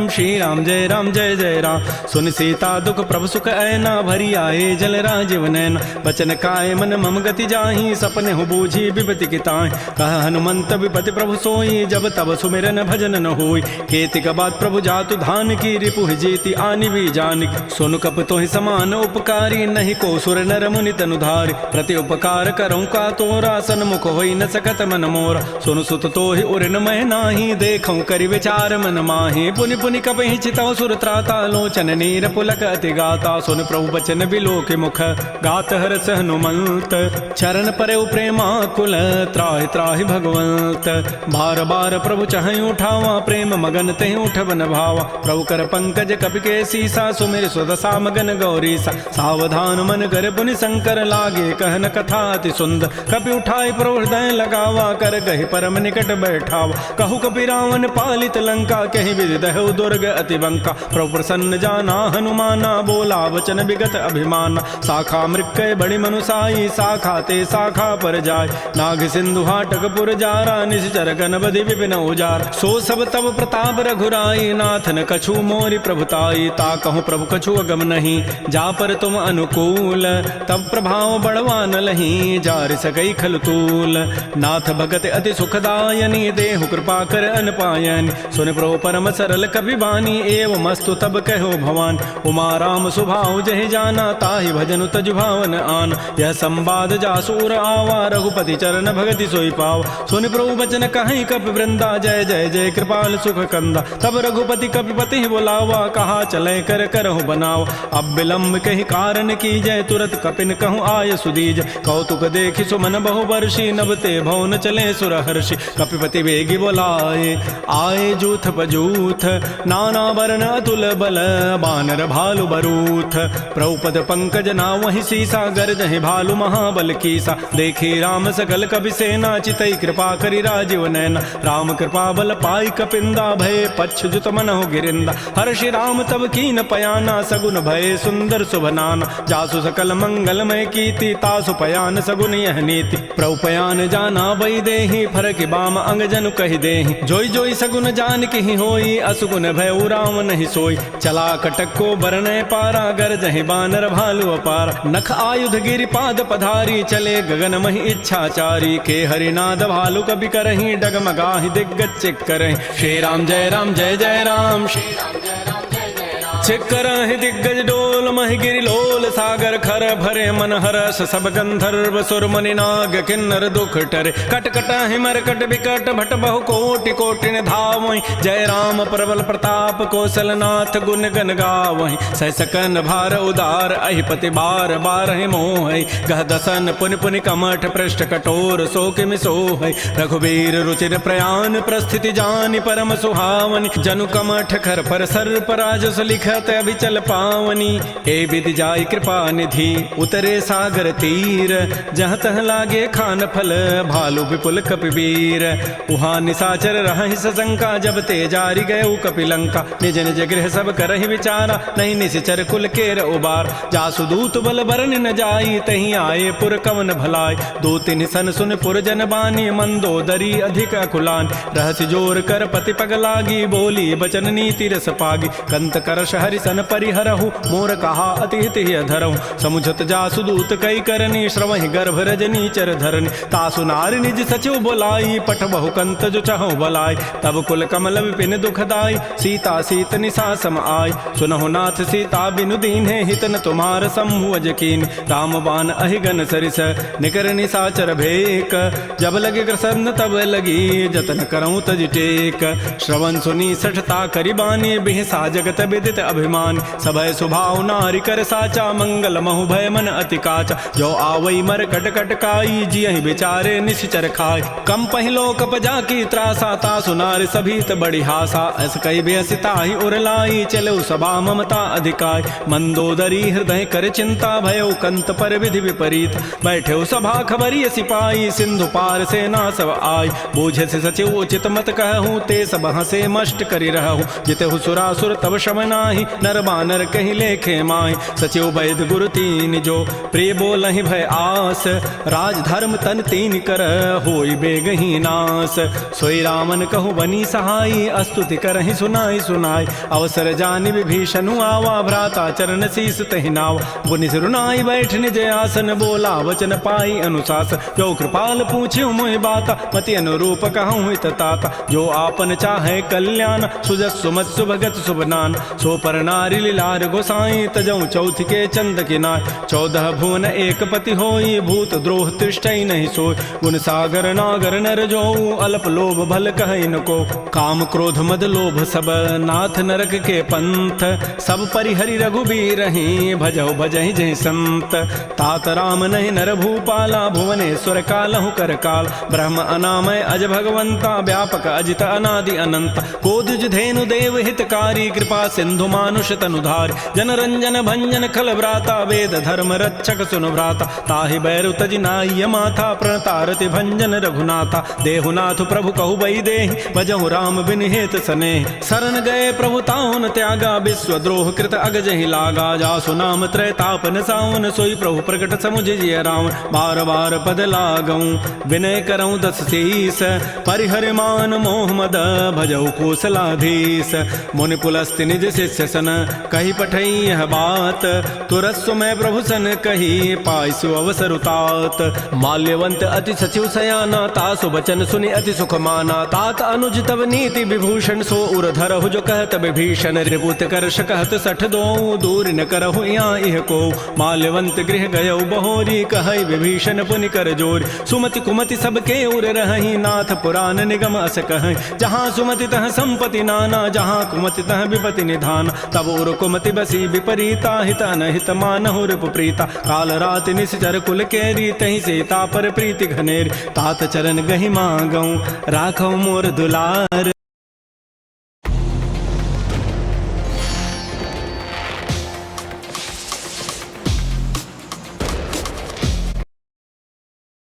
श्री राम जय जय राम सुन सीता दुख प्रभु सुख ऐना भरी आए जल राजीव नैना बचन काय मन मम गति जाहि सपने हो बूझी विपति की ताहि कह हनुमंत विपति प्रभु सोई जब तब सुमिरन भजन न होई केतिक बात प्रभु जातु धान की रिपु जीति आनि भी जान सुन कप तोहि समान उपकारी नहीं को सुर नर मुनि तनुधारी प्रति उपकार करऊं का तोरा सन्मुख होई न सकत मन मोरा सुन सुत तोहि उरन मैं नाही देखऊं करि विचार मन माहि पुनि पुनि कपहि चितौ सुर त्राता लोचन नीर पुलक अति गाता सुन प्रभु बचन बिलो के मुख गात हरस हनुमंत चरण परे प्रेमा कुल त्राहि त्राहि भगवंत बार बार प्रभु चहई उठावा प्रेम मगन तहि उठबन भावा प्रभु कर पंकज कपि के सीसा सुमिर सुदशा मगन गौरी सा सावधान मन कर पुनि शंकर लागे कहन कथा कथा अति सुंदर। कपि उठाई प्रभु हृदय लगावा, कर गहि परम निकट बैठावा। कहु कपि रावण पालित लंका, कहि विधि दहु दुर्ग अति बंका। प्रभु प्रसन्न जाना हनुमाना, बोला वचन विगत अभिमाना। शाखा मृक्कय बड़ी मनुसाई, शाखा ते शाखा पर जाय। नाग सिंधु हाटक पुर जारा, निश्चर गणपति विपिन उजार। सो सब तब प्रताप रघुराई, नाथन कछु मोरि प्रभुताई। ता कहूँ प्रभु कछु अगम नहीं, जा पर तुम अनुकूल। तब प्रभाव बड़वान लही, जार सकई खल तूल। नाथ भगत अति सुखदायनी, देहु कृपा कर अनपायन। सुन प्रभु परम सरल कवि बानी, एवं मस्तु तब कहो भवान। उमा राम सुभाव जहि जाना, ताहि भजनु तजु भावन आन। यह संवाद जासूर आवा, रघुपति चरण भगति सोई पाव। सुन प्रभु बचन कहीं कपि वृंदा, जय जय जय कृपाल सुख कंदा। तब रघुपति कपिपति बुलावा, कहा चले कर करहु बनाव। अब विलंब कही कारण की जय, तुरत कपिन कहूँ आय सुदीज। कौतुक देखि सुमन बहु वर्षी, नभते भवन चले सुर हर्षि। कपिपति वेगी बोलाए, आए जूथ पजूथ। नाना वर्ण अतुल बल, बानर भालु बरूथ। प्रभुपद पंकज नावहि सीसा, गर्जहि भालु महाबल कीसा। देखी राम सकल कपि सेना, चितई कृपा करि राजीव नैना। राम कृपा बल पाई कपिंदा, भय पच्छ जुत मनहु गिरिंदा। हर्षि राम तब कीन पयाना, सगुन भय सुंदर शुभनाना। जासु सकल मंगलमय कीर्ति, तासु पयान सगुन यह नीति। प्रभु पयान जाना बई देहि, फरक बाम अंग जनु कहि देहि। जोई जोई सगुन जान की होई, असुगुन भय राम नहीं सोई। चला कटक को बरनय पारा, गरजहि बानर भालु अपार। नख आयुध गिरि पाद पधारी, चले गगन महि इच्छाचारी। के हरिनाद भालु कबि करहि, डगमगाहि दिग्गज चिक करहि। श्री राम जय राम जय जय राम, श्री राम जय राम जय जय राम। चिक्करहि दिग्गज डोल, महि गिरि लोल। सागर खर भरे मन हरस, सब गंधर्व सुर मुनि नाग किन्नर दुख टरे। कट कटहि मरकट विकट, भट बहु कोटि कोटिन धावहि। जय राम प्रबल प्रताप, कौशलनाथ गुण गन गावहि। सहसकन भार उदार, अहिपति बार बारहि मोहि। गह दसन पुनि पुनि कमठ, पृष्ठ कठोर शोक सोहि। रघुबीर रुचिर प्रयाण, प्रस्थिति जानि परम सुहावनि। जनु कमठ खर पर सर्प, राजस लिखत अभिचल पावनी। ए विधि जाय कृपा निधि, उतरे सागर तीर। जहाँ तह लागे खान फल, भालु विपुल कपिवीर। उहाँ निशाचर रहहि सशंका, जब ते जारी गए कपिलंका। निज निज गृह सब करहि विचारा, नहीं निश्चर कुल केर उबार। जासु दूत बल बरन न जाई, तहीं आए पुर कवन भलाई। दो तिन सन सुन पुर जन बानी, मंदोदरी अधिक अकुलान। रहस्य जोर कर पति पग लागी, बोली बचन नीति रस पागी। कंत करश हरिसन परिहरहु, मोर कहा अति हित धरहु। समुझत जासु दूत कई करनी, श्रवहि गर्भ रजनी चर धरनी। तासु नारी निज सचिव बोलाई, पठ बहु कंत जो चहु बलाई। तब कुल कमल विपिन दुखदाई, सीता सीत निशा सम आई। सुनहु नाथ सीता बिनु दीन्हे, हित न तुम्हार समूह अजकीन। राम बाण अहिगन सरिस, निकर निशाचर भेक। जब लगे कृष्ण तब लगी, जतन करऊं तज टेक। श्रवण सुनी सठता करिबानी, बिहसा जगत विदित अभिमान। सभय सुभाव नारी कर साचा, मंगल महु भय मन अति काचा। जो आवई मर कट कट काई, जियहि बेचारे निश्चर खाय। कम पहिलो कप जाकी त्रासा, तासु नारी सभीत बड़ी हासा। अस कई बेसिता ही उरलाई, चलो सभा ममता अधिकाय। मंदोदरी हृदय कर चिंता, भयो कंत पर विधि विपरीत। बैठे सभा खबरी सिपाही, सिंधु पार सेना सब आय। बूझे से सचिव उचित मत कहूँ, ते सब हंसे मष्ट करि रहूँ। जितहु सुरासुर तब शम नाही, नर बानर कहि लेखे माय। सचिव वैद गुरु तीन जो, प्रिय बोलहि भय आस। राज धर्म तन तीन कर, होई बेगहि नास। सोई रामन कहु बनी सहाई, स्तुति करहि सुनाई सुनाई। अवसर जानि विभीषणु आवा, भ्राता चरण शीस तहि नाव। पुनि सिरुनाई बैठ निज आसन, बोला वचन पाई अनुशासन। जो कृपाल पूछ्यु मोहि बाता, मति अनुरूप कहूँ हित ताता। जो आपन चाहे कल्याण, सुजस सुमत सुभगत सुबनान। सो पर नारी लीलार गोसाई, तजऊ चौथ के चंद किनाय। 14 भुवन एक पति होई, भूत द्रोह तिष्ठई नहीं सोई। गुण सागर नागर नर जोऊ, अल्प लोभ भल कहई न को। काम क्रोध मद लोभ सब, नाथ नरक के पंथ। सब परिहरि रघुबीर रही, भजहु भजहि जहि संत। तात राम नहीं नर भूपाला, भुवनेश्वर कालहु कर काल। ब्रह्म अनामय अज भगवंता, व्यापक अजित अनादि अनंत। कोदुज धेनु देव हितकारी, कृपा सिंधु मानुष तनुधार जन रंजन भंजन खल भ्राता वेद धर्म रक्षक सुन भ्राता ताहि बैरु तज नाय माथा प्रणतारति भंजन रघुनाथा देहुनाथ प्रभु कहु बई देहि भजहु राम बिन हेत सने शरण गए प्रभु ताउन त्यागा विश्वद्रोह कृत अगजहि लागा जासु नाम त्रैतापन सावन सोई प्रभु प्रकट समुझ जिय राम बार बार पद लागऊं विनय करऊं दस शीस परिहर मान मोह मद भजऊ कौशलाधीश मुनि पुलस्ति निज शिष्य सन कही पठई यह बात तुरस्व में प्रभु सन कही पाइसु अवसर उतात माल्यवंत अति सचिव सयाना तासु बचन सुनि अति सुख माना तात अनुज तब नीति विभूषण सो उर धरहु जो कहत विभीषण रिपुत करश कहत सठ दो दूर न करहु यहाँ इह को माल्यवंत गृह गयौ बहोरी कहई विभीषण पुनि कर जोर सुमति कुमति सबके उर रहहि नाथ पुराण निगम अस कहै जहाँ सुमति तह संपत्ति नाना जहाँ कुमति तह विपति निधान तब उर कुमति बसी विपरीता हित अनहित मानहु रिपु प्रीता काल रात निश्चर कुल केरी तहि सीता पर प्रीति घनेर तात चरण गहि मांगऊ राखौ मोर दुलार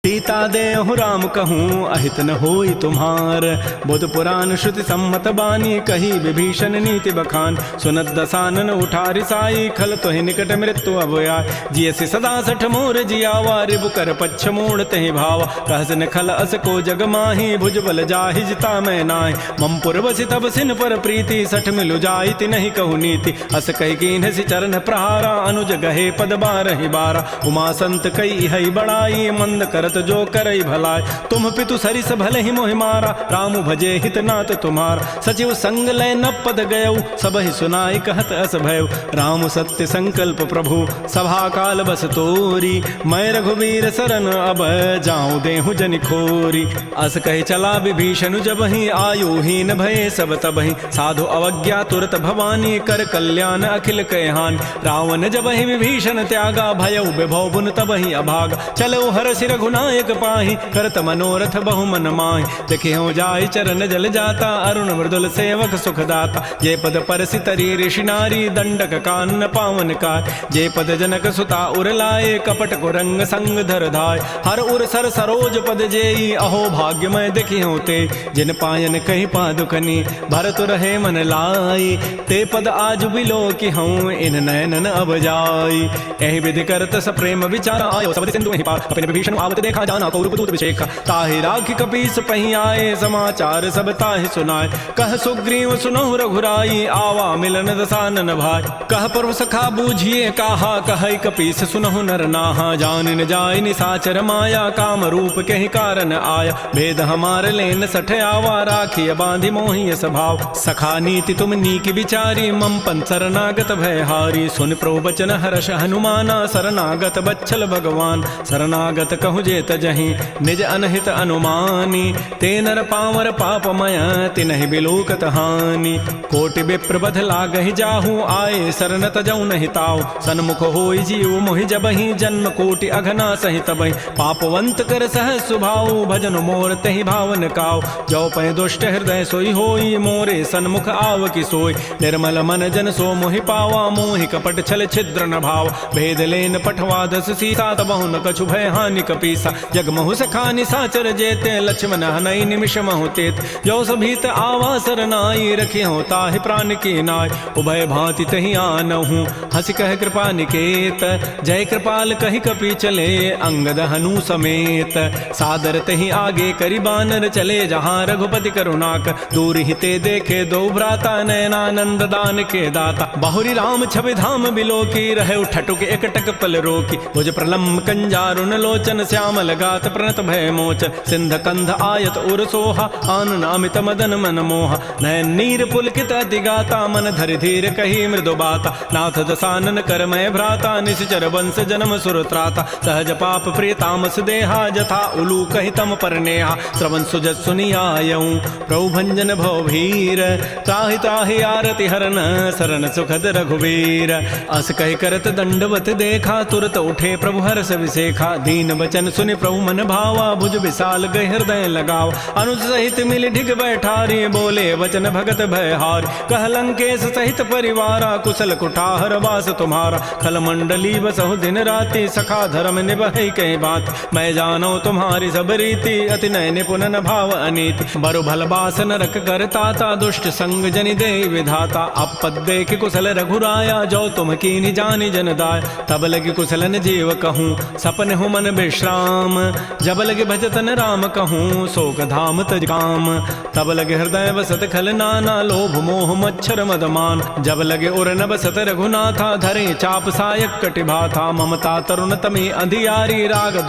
सीता देहु राम कहूँ अहित न होई तुम्हार बुध पुराण श्रुति सम्मत बानी कही विभीषण नीति बखान सुनत दसानन उठारी साई खल तो ही निकट मृत्यु अभया जियसि सदा सठ मोर जियावा रिबु कर पच्छ मोड़ तहि भावा कहसन खल अस को जग माही भुज बल जाहि जिता मैं नाहि मम पुरबसि तब सिन पर प्रीति सठ मिलु जाइति नहीं कहु नीति अस कही कीन्ह सि चरण प्रहारा अनुज गहे पद बारहि बारा उमा संत कई हई बड़ाई मंद करत जो करई भलाई तुम पितु सरिस भले ही मोहि मारा राम भजे हित नाथ तुम्हार सचिव संग लय न पद गयऊ सब ही सुनाई कहत अस भयउ राम सत्य संकल्प प्रभु सभा काल बस तोरी मैं रघुवीर शरण अब जाऊं देहु जनि खोरी अस कहे चला विभीषण जब ही आयुहीन भये सब तब ही साधु अवज्ञा तुरत भवानी कर कल्याण अखिल कहान रावण जब ही विभीषण त्यागा भयउ विभव बुन तब ही अभाग चलो हर सिर रघुनायक पाहि करत मनोरथ बहु मन माहि देखे हो जाय चरण जल जाता अरुण मृदुल सेवक सुख दाता जे पद परसि तरी ऋषि नारी दंडक कान पावन काय जे पद जनक सुता उर लाए कपट को रंग संग धर धाय हर उर सर सरोज पद जेई अहो भाग्यमय देखि होते जिन पायन कहि पादुकनी भरत रहे मन लाई ते पद आज बिलो कि हूँ इन नयनन अब जाई एहि विधि करत स प्रेम विचार आयो सब सिंधु ही पार अपने विभीषण आवत देखा जाना कौरव दूत विषेखा ताहि राखी कपीस पही आए समाचार सब ताहि सुनाए कह सुग्रीव सुनहु रघुराई आवा मिलन दसानन भाई कह प्रभु सखा बूझिए काहा कहै कपीस सुनहु नर नाहा जान न जाय निसाचर माया काम रूप के ही कारण आया भेद हमार लेन सठ आवा राखिय बांधि मोहि स्वभाव सखा नीति तुम नीक विचारी मम पन शरणागत भय हारी सुन प्रभु बचन हर्ष हनुमाना शरणागत बच्छल भगवान शरणागत कहु जे तजहि निज अनहित अनुमानी ते नर पावर पापमय तिनहि बिलोकत हानि कोटि विप्र बध लागहि जाहू आए शरण तजौ नहीं ताऊ सन्मुख होई जीव मोहि जबहि जन्म कोटि अघना सहि तबहि पापवंत कर सह सुभाऊ भजन मोर तहि भावन काऊ जो पै दुष्ट हृदय सोई होई मोरे सन्मुख आव कि सोई निर्मल मन जन सो मोहि पावा मोहि कपट छल छिद्र न भाव भेद लेन पठवा दस सीता तबहु न कछु भय हानि कपीसा जगमहु सखानि साचर जेते लक्ष्मण हनई निमिष महुतेत जो सभीत आवा सरनाई रखे होता है प्राण की नाय उभय भांति तहि आनहु हंस कह कृपा निकेत जय कृपाल कहि कपि चले अंगद हनु समेत सादर तहि आगे करि बानर चले जहाँ रघुपति करुणाक दूर हिते देखे दो भ्राता नयनानंद दान के दाता बहुरी राम छवि धाम बिलो की रहे ठटुक एकटक पल रोकी भुज प्रलम्ब कंजारुन लोचन श्यामल गात प्रणत भय मोच सिंध कंध आयत उर सोहा आनन अमित मदन मन मोहा नयन नीर पुलकित दिगाता मन धरि धीर कही मृदु बाता नाथ दसानन कर मैं भ्राता निश्चर वंश जन्म सुर त्राता सहज पाप प्रिय तामस देहा जथा उलू कहि तम पर नेहा श्रवण सुजत सुनि आयऊं प्रभु भंजन भव भीर त्राहि त्राहि आरति हरन शरण सुखद रघुवीर अस कहि करत दंडवत देखा तुरत उठे प्रभु हर्ष विसेखा दीन बचन सुनि प्रभु मन भावा भुज विशाल गए हृदय लगाव अनुज सहित मिल ढिग बैठारी बोले वचन भगत भयहार कह लंकेश सहित परिवारा कुशल कुठार वास तुम्हारा खल मंडली बसहु दिन राति सखा धर्म निभई कई बात मैं जानो तुम्हारी सब रीति अति नय निपुण न भाव अनीति बरु भल बास नरक करताता दुष्ट संग जनि दे विधाता अपद देख कुशल रघुराया जो तुम कीनि जानि जन दाय तब लगी कुशलन जीव कहूँ सपन हूँ मन विश्राम जब लगे भजतन राम कहूँ शोक धाम तज काम तब लगे हृदय बसत खल नाना लोभ मोह मच्छर मदमान जब लगे उर न बसत रघुनाथा धरे चाप सायक कटिभा था ममता तरुण तमी अंधियारी राग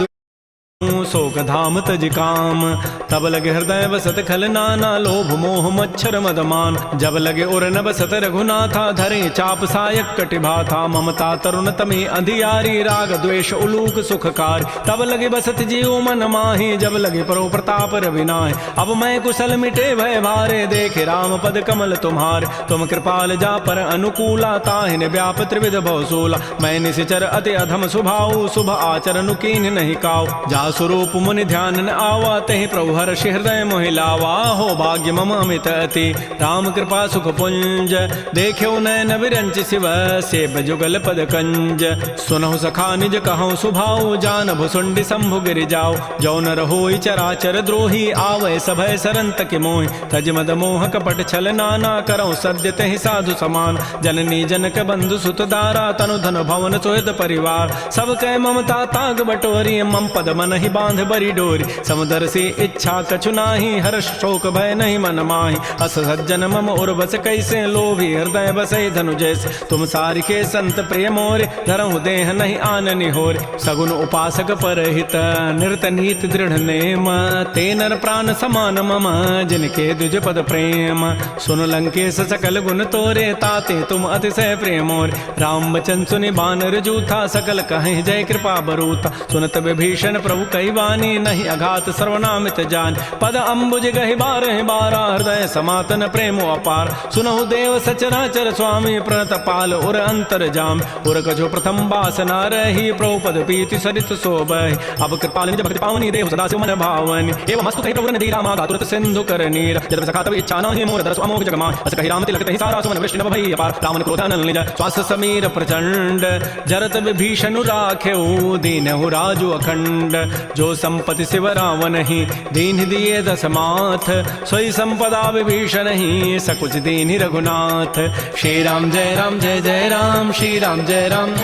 शोक धाम तज काम तब लगे हृदय बसत खल नाना लोभ मोह मच्छर मदमान जब लगे उर न बसत रघुनाथा धरे चाप सायक कटिभा था ममता तरुण तमी अंधियारी राग द्वेष उलूक सुखकार तब लगे बसत जीव मन माही जब लगे परो प्रताप रविनाय अब मैं कुशल मिटे भय भारे देखे राम पद कमल तुम्हार तुम कृपाल जा पर अनुकूला ताहिन व्याप त्रिविध भवसूला मैं निशिचर अति अधम स्वभाव शुभ आचरण कीन नहीं काव जा स्वरूप मुनि ध्यान न आवा तहि प्रभु हर्ष हृदय मोहिलावा हो भाग्य मम अमित अति राम कृपा सुख पुंज देख्यो नयन विरंच शिव सेब जुगल पद कंज सुनहु सखा निज कहूँ सुभाऊ जान भुसुंडी शंभु गिरि जाओ जो न रहोई चराचर द्रोही आवै सभय सरंत के मोहि तज मद मोह कपट छल नाना करौ सद्य तहि साधु समान जननी जनक बंधु सुत दारा तनु धन भवन सोहित परिवार सब कै ममता ताग बटोरी मम पद मन ही बांध बरी डोरी समुदर से इच्छा कछु नाही हर्ष शोक भय नहीं मन माही अस सज्जन मम और बस कैसे लोभी हृदय बसै धनु जैसे तुम सारि के संत प्रिय मोरे धरहु देह नहीं आननि होरे सगुन उपासक परहित निरत नीति दृढ़ नेम ते नर प्राण समान मम जिनके द्विज पद प्रेम सुन लंकेश सकल गुण तोरे ताते तुम अतिशय प्रेमोर राम बचन सुनि बानर जूथा सकल कहीं जय कृपा बरूता सुनत विभीषण प्रभु कई वाणी नहीं अघात सर्वनामित जान पद अम्बुज गहि बारह बारा हृदय समातन प्रेमो अपार सुनहु देव सचराचर स्वामी प्रणत पाल उर अंतर जाम उर कछो प्रथम बासना रही प्रभु पद पीति सरित शोभहि अब कृपाल निज भक्ति पावनी देव सदा शिव मन भावनि एवं मस्तु कहि प्रभु नदी रामा गातुरत सिंधु कर नीर जब सखा तब इच्छा नहि मोर दरस अमोघ जगमा अस कहि राम तिलक तहि सारा सुमन वृष्णि नभ भई अपार रामन क्रोध अनल निज श्वास समीर प्रचंड जरत विभीषण राखेऊ दीनहु राजु अखंड जो संपत्ति शिव रावण ही दीन दिए दस माथ सोई संपदा विभीषण ही सकुच दीन रघुनाथ श्री राम जय जय राम श्री राम जय राम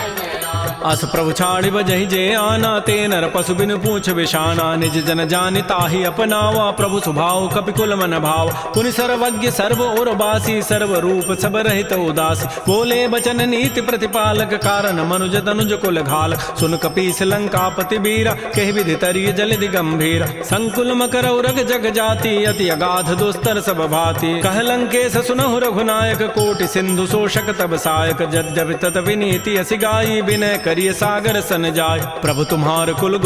अस प्रभु छाड़ि बजहि जे आना ते नर पशु बिनु पूछ विषाना निज जन जानि ताहि अपनावा प्रभु सुभाव कपिकुल मन भाव पुनि सर्वज्ञ सर्व और बासी सर्व रूप सब रहित उदासी बोले बचन नीति प्रतिपालक कारण मनुज तनुज कुल घाल सुन कपीस लंकापति बीरा कहि विधि तरिय जलधि गंभीर संकुल मकर उरग जग जाति अति अगाध दुस्तर सब भाति कह लंकेश सुनहु रघुनायक कोटि सिंधु शोषक तब सायक यद्यपि तत विनीति असि गाई विनय करिय सागर सन जाय प्रभु तुम्हार कुल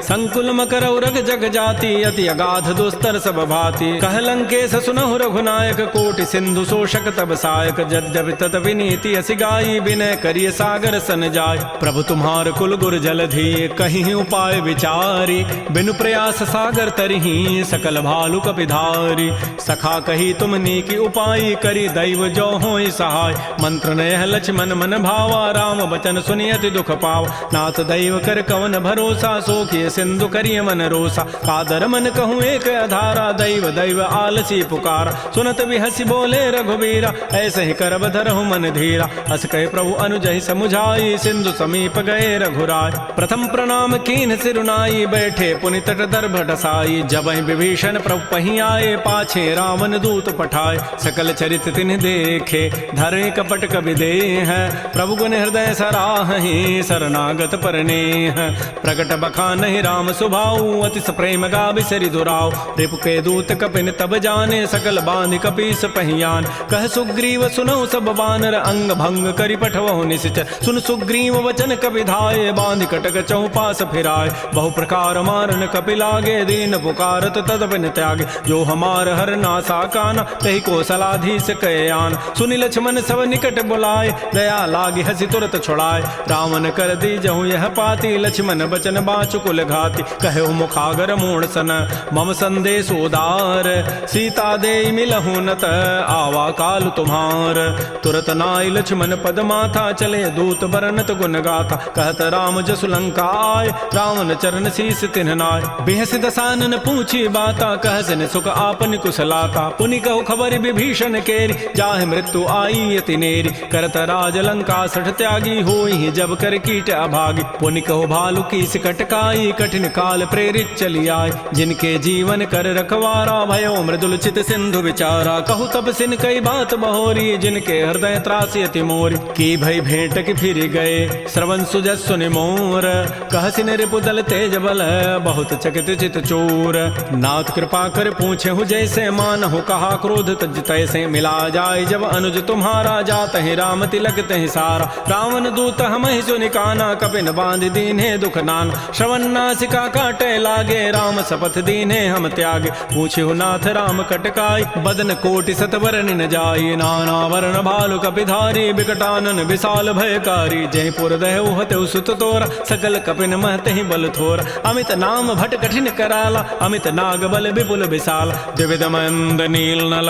संकुल मकर उरग जग जाति अति अगाध दुस्तर सब भाति कह लंकेश सुनहु रघुनायक कोटि सिंधु शोषक तब सायक यद्यपि तत विनीति असि गाई विनय करिय सागर सन जाय प्रभु तुम्हार कुल गुर जलधि कहीं उपाय विचारी बिनु प्रयास सागर तरही सकल भालु कपिधारी सखा कही तुम नीकी उपाय करी दैव जो होई सहाय मंत्र नयह लक्ष्मण मन भावा राम बचन सुनियति दुख पाव नाथ दैव कर कवन भरोसा सोखिय सिंधु करिय मन रोसा कादर मन कहूँ एक अधारा दैव दैव आलसी पुकारा सुनत भी हंसी बोले रघुबीरा ऐसे ही करब धरहु मन धीरा हस कहे प्रभु अनुजहि समुझाई सिंधु समीप गए रघुराय प्रथम प्रणाम कीन सिरुनाई बैठे पुनि तट दर्भ ढसाई जबहि विभीषण प्रभु पही आए पाछे रावण दूत पठाए सकल चरित तिन्ह देखे धरे कपट कवि देह प्रभु गुण हृदय सराहि शरणागत परनेह प्रकट बखान राम सुभाऊ अति प्रेम गावि सरि दुराव रिपु के दूत कपिन तब जाने सकल बांध कपीस पहियान कह सुग्रीव सुनौ सब बानर अंग भंग करि पठवहु निश्चर सुन सुग्रीव वचन कपि धाये बांध कटक चौपास फिराय बहु प्रकार मारन कपि लागे दीन पुकारत तदपिन त्यागे जो हमार हर नासा काना तहि को सलाधीस कयान सुनि लक्ष्मण सब निकट बुलाए दया लागे हसी तुरत छुड़ाए रावण कर दी जहु यह पाती लक्ष्मण बचन बाचु कुल घाति कहो मुखागर मूण सन मम संदेश उदार सीता दे मिलहु नत आवा काल तुम्हार तुरत नाई लक्ष्मण पद माथा चले दूत बरनत गुण गाथा कहत राम जसु लंका आय रावण चरण शीस तिन्ह नाय बेहस दसानन पूछी बाता कहसन सुख आपन कुशलाता पुनि कहु खबर विभीषण केरी जाहि मृत्यु आई अति नेरी करत राज लंका सठ त्यागी होई जब कर कीट अभागी पुनि कहु भालु की कटकाई कठिन काल प्रेरित चली आय जिनके जीवन कर रखवारा भयो मृदुल चित सिंधु विचारा कहु तब सिन कई बात बहोरी जिनके हृदय त्रासी अति मोरी की भई भेंट की फिर गए श्रवण सुजस सुनि मोर कहसिन रिपुदल तेज बल बहुत चकित चित चोर नाथ कृपा कर पूछे हु जैसे मान हो कहा क्रोध तज तैसे मिला जाय जब अनुज तुम्हारा जात है राम तिलक तहि सारा रावण दूत हम ही सुनि काना कपिन बांध दीन्हे दुख नान श्रवण नासिका काटे लागे राम शपथ दीन्हे हम त्यागे पूछे हु नाथ राम कटकाई बदन कोटि सतवरन न जाई नाना वर्ण भालु कपिधारी विकटानन विशाल भयकारी जयपुर दहु हतु सुत तोरा सकल कपिन महते ही बल थोर अमित नाम भट कठिन कराला अमित नाग बल विपुल विशाल द्विविध मंद नील नल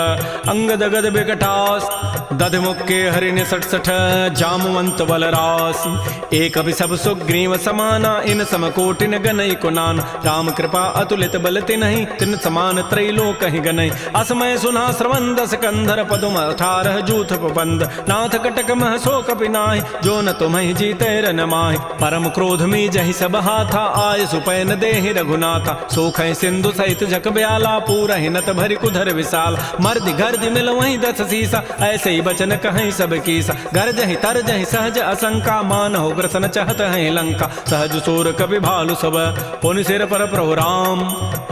अंगद गद विकटास दध मुक्के हरिण सठ सठ जामवंत बल रासी एक अभि सब सुग्रीव समाना इन सम कोटिन गनई कुनान राम कृपा अतुलित बल तिन्हि तिन समान त्रैलोक ही गनई असमय सुना श्रवण दस कंधर पदुम 18 जूथ बंद नाथ कटक मह सो कपि नाहि जो न तुम्हि जीते रन माहि परम क्रोध मी जहि सब हाथा आय सुपैन देहि रघुनाथा सोख सिंधु सहित जक ब्याला पूरा हिनत भरि कुधर विशाल मर्दि गर्दि मिल वहीं 10 सीसा ऐसे ही बचन कहीं सब कीसा गर्ज ही तर जहि सहज असंका मान हो ग्रसन चहत है लंका सहज सूर कपि भालु सब पुनि सिर पर प्रभु राम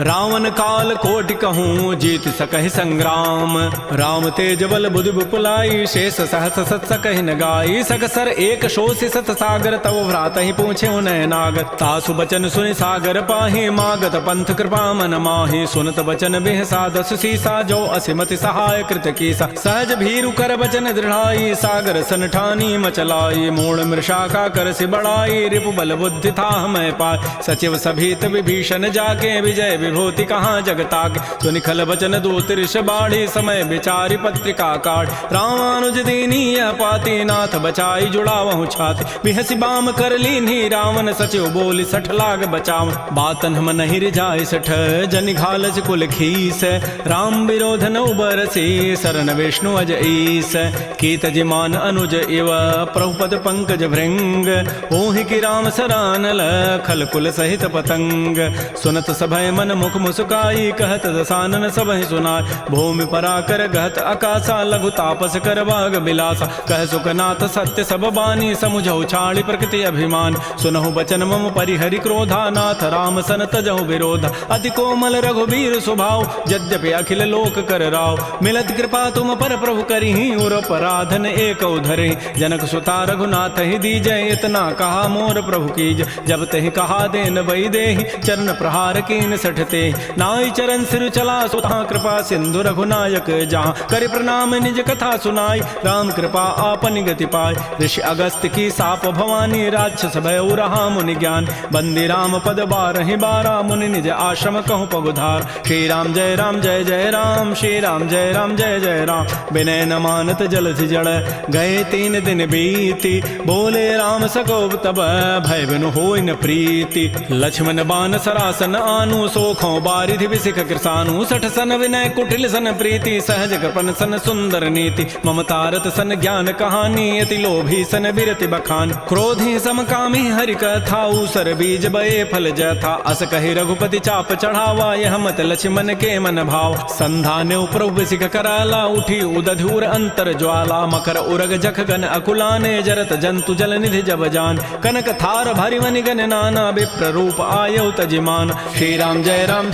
रावण काल कोटि कहूँ जीत सकहि संग्राम राम तेज बल बुद्धि विपुलाई शेष सहस सत सकहि न गाई सकसर एक शोष सत सागर तव भ्रात ही पूछे उनय नागर तासु बचन सुनि सागर पाहि मागत पंथ कृपा मन माहि सुनत बचन बिहसा 10 सीसा जो असिमति सहाय कृत कीसा सहज भीरु कर बचन दृढ़ाई सागर सन ठानी मचलाई मूल मृषा का कर से बढ़ाई रिपु बल बुद्धि था मैं पाय सचिव सभीत विभीषण जाके विजय विभूति कहाँ जगता के सुनि खल बचन दूत ऋष बाढ़ी समय विचारी पत्रिका काट रामानुज दीनी पाती नाथ बचाई जुड़ा वहु छाती बिहसी बाम कर लीन्ही रावण सचिव बोली 60 लाग बचाव बातन हम नहीं रिझाई 60 जनि घालस कुल खीस राम विरोध न उबरसी शरण विष्णु अज ईस कीत जिमान अनुज इव प्रभुपद पंकज भृंग ओहि की राम सरानल खल कुल सहित पतंग सुनत सभय मन मुख मुस्काई कहत दसानन सबहि सुनाय भूमि पराकर गहत आकाशा लघु तापस कर बाग बिलासा कह सुखनाथ सत्य सब बानी समुझौ छाड़ी प्रकृति अभिमान सुनहु बचन मम परिहरि क्रोधा नाथ राम सन तजहु विरोध अति कोमल रघुबीर स्वभाव यद्यपि अखिल लोक कर राव मिलत कृपा तुम पर प्रभु करिहि उर पराधन एक उधरे जनक सुता रघुनाथ ही दीजय इतना कहा मोर प्रभु कीज जब तहि कहा देन बई देहि चरण प्रहार कीन सठते नाई चरण सिर चला सुता कृपा सिंधु रघुनायक जहाँ कर प्रणाम निज कथा सुनाई राम कृपा आपन गति पाय ऋषि अगस्त की साप भवानी राक्षस भय रहा मुनि ज्ञान बंदी राम पद 12 मुनि निज आश्रम कहूँ पगुधार श्री राम जय राम श्री राम जय जय राम विनय न मानत जलधि जड़ गए 3 दिन बीती बोले राम सकोब तब भय बिनु होई न प्रीति लक्ष्मण बान सरासन आनु सोखों बारिधि विसिख कृसानु 60 सन विनय कुटिल सन प्रीति सहज कृपन सन सुंदर नीति ममतारत सन ज्ञान कहानी अति लोभी सन बिरति बखान क्रोधी समकामी हरि कथा उसर बीज बये फल जथा अस कहि रघुपति चाप चढ़ावा यह मत लक्ष्मण के मन भाव संधाने प्रभु सिख कराला उठी उदधूर अंतर ज्वाला मकर उरग जख गन अकुलाने जरत जंतु जल निधि जब जान कनक थार भारी मनि गन नाना विप्र रूप आयो तजिमान श्री राम जय राम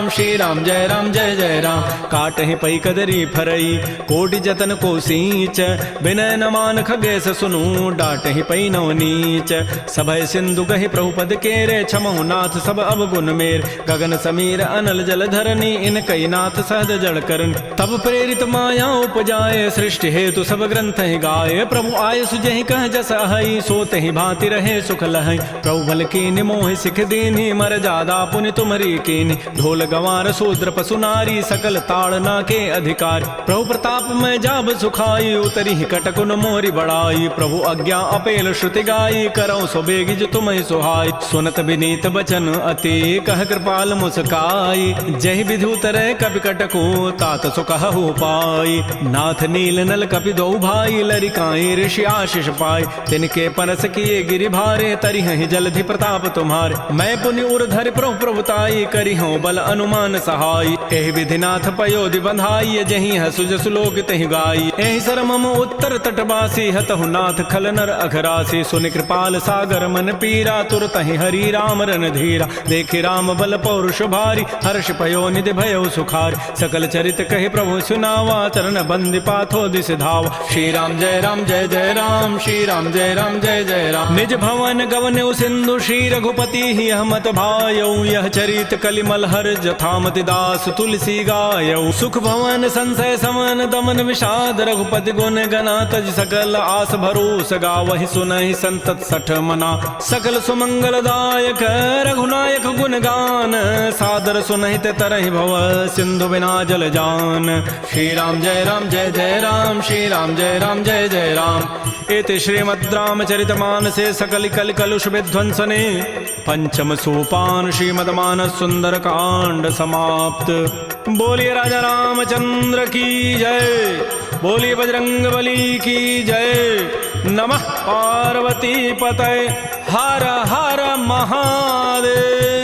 श्री राम जय जय राम काट ही पई कदरी फरई कोटि जतन को सींच विनय न मान खगेश सुनु डाट ही पई नव नीच सभय सिंधु गहि प्रभुपद केरे क्षमहु नाथ सब अवगुण मेर गगन समीर अनल जल धरनी इन कई नाथ सहज जड़ करन तब प्रेरित माया उपजा जाए, सृष्टि हेतु सब ग्रंथ ही गाए। प्रभु आय सुजहि कह जस अहै, सोते ही भांति रहे सुख लहै। प्रभु बल कीनि मोहि सिख दीन्हि, मर जादा पुनि तुम्हरी कीन्हि। ढोल गंवार शूद्र पशु नारी, सकल ताड़ना के अधिकार। प्रभु प्रताप में जाब सुखाई, उतरी ही कटकुन मोरी बड़ाई। प्रभु आज्ञा अपेल श्रुति गाई, करऊँ सो बेगिज तुम्हें सुहाई। सुनत विनीत बचन अति, कह कृपाल मुस्काई। जय विधि उतरै कपि कटकु, तात सो कहु पाई। नाथ नील नल कपि दो भाई, लरिकाई ऋषि आशीष पाई। तिनके परस किए गिरि भारे, तरिहहि जलधि प्रताप तुम्हारे। मैं पुनि उर्धरि प्रभु प्रभुताई, करिहउँ बल अनुमान सहाय। एहि विधिनाथ पयोधि बंधाई, जहि हसु जसु लोक तहि गाई। एहि सर मम उत्तर तटवासी, हतहु नाथ खल नर अघरासी। सुनि कृपाल सागर मन पीरा, तुरतहि हरि राम रन धीरा। देखि राम बल पौरुष भारी, हर्ष पयो निधि भयउ सुखारि। सकल चरित कहि प्रभु सुनावा, चरण बंदि पाथो दिस धावा। श्री राम जय जय राम, श्री राम जय जय राम। निज भवन गवन्यु सिंधु, श्री रघुपति ही हमत भायौ। यह चरित कलिमल हर जथामति दास तुलसी गायौ। सुख भवन संशय समन दमन विषाद, रघुपति गुण गना तज सकल आस भरोस गावहि। सुनहि संतत सठ मना, सकल सुमंगल दायक रघुनायक गुण गान। सादर सुनहि ते तरहि भव, सिंधु बिना जल जान। श्री राम जय जय राम, श्री राम जय जय राम। इति श्रीमद् रामचरित मानसे सकल कल कलुष विध्वंसने, पंचम सोपान श्रीमद्मानस सुंदर कांड समाप्त। बोलिए राजा रामचंद्र की जय, बोलिए बजरंग बली की जय। नमः पार्वती पतये, हर हर महादेव।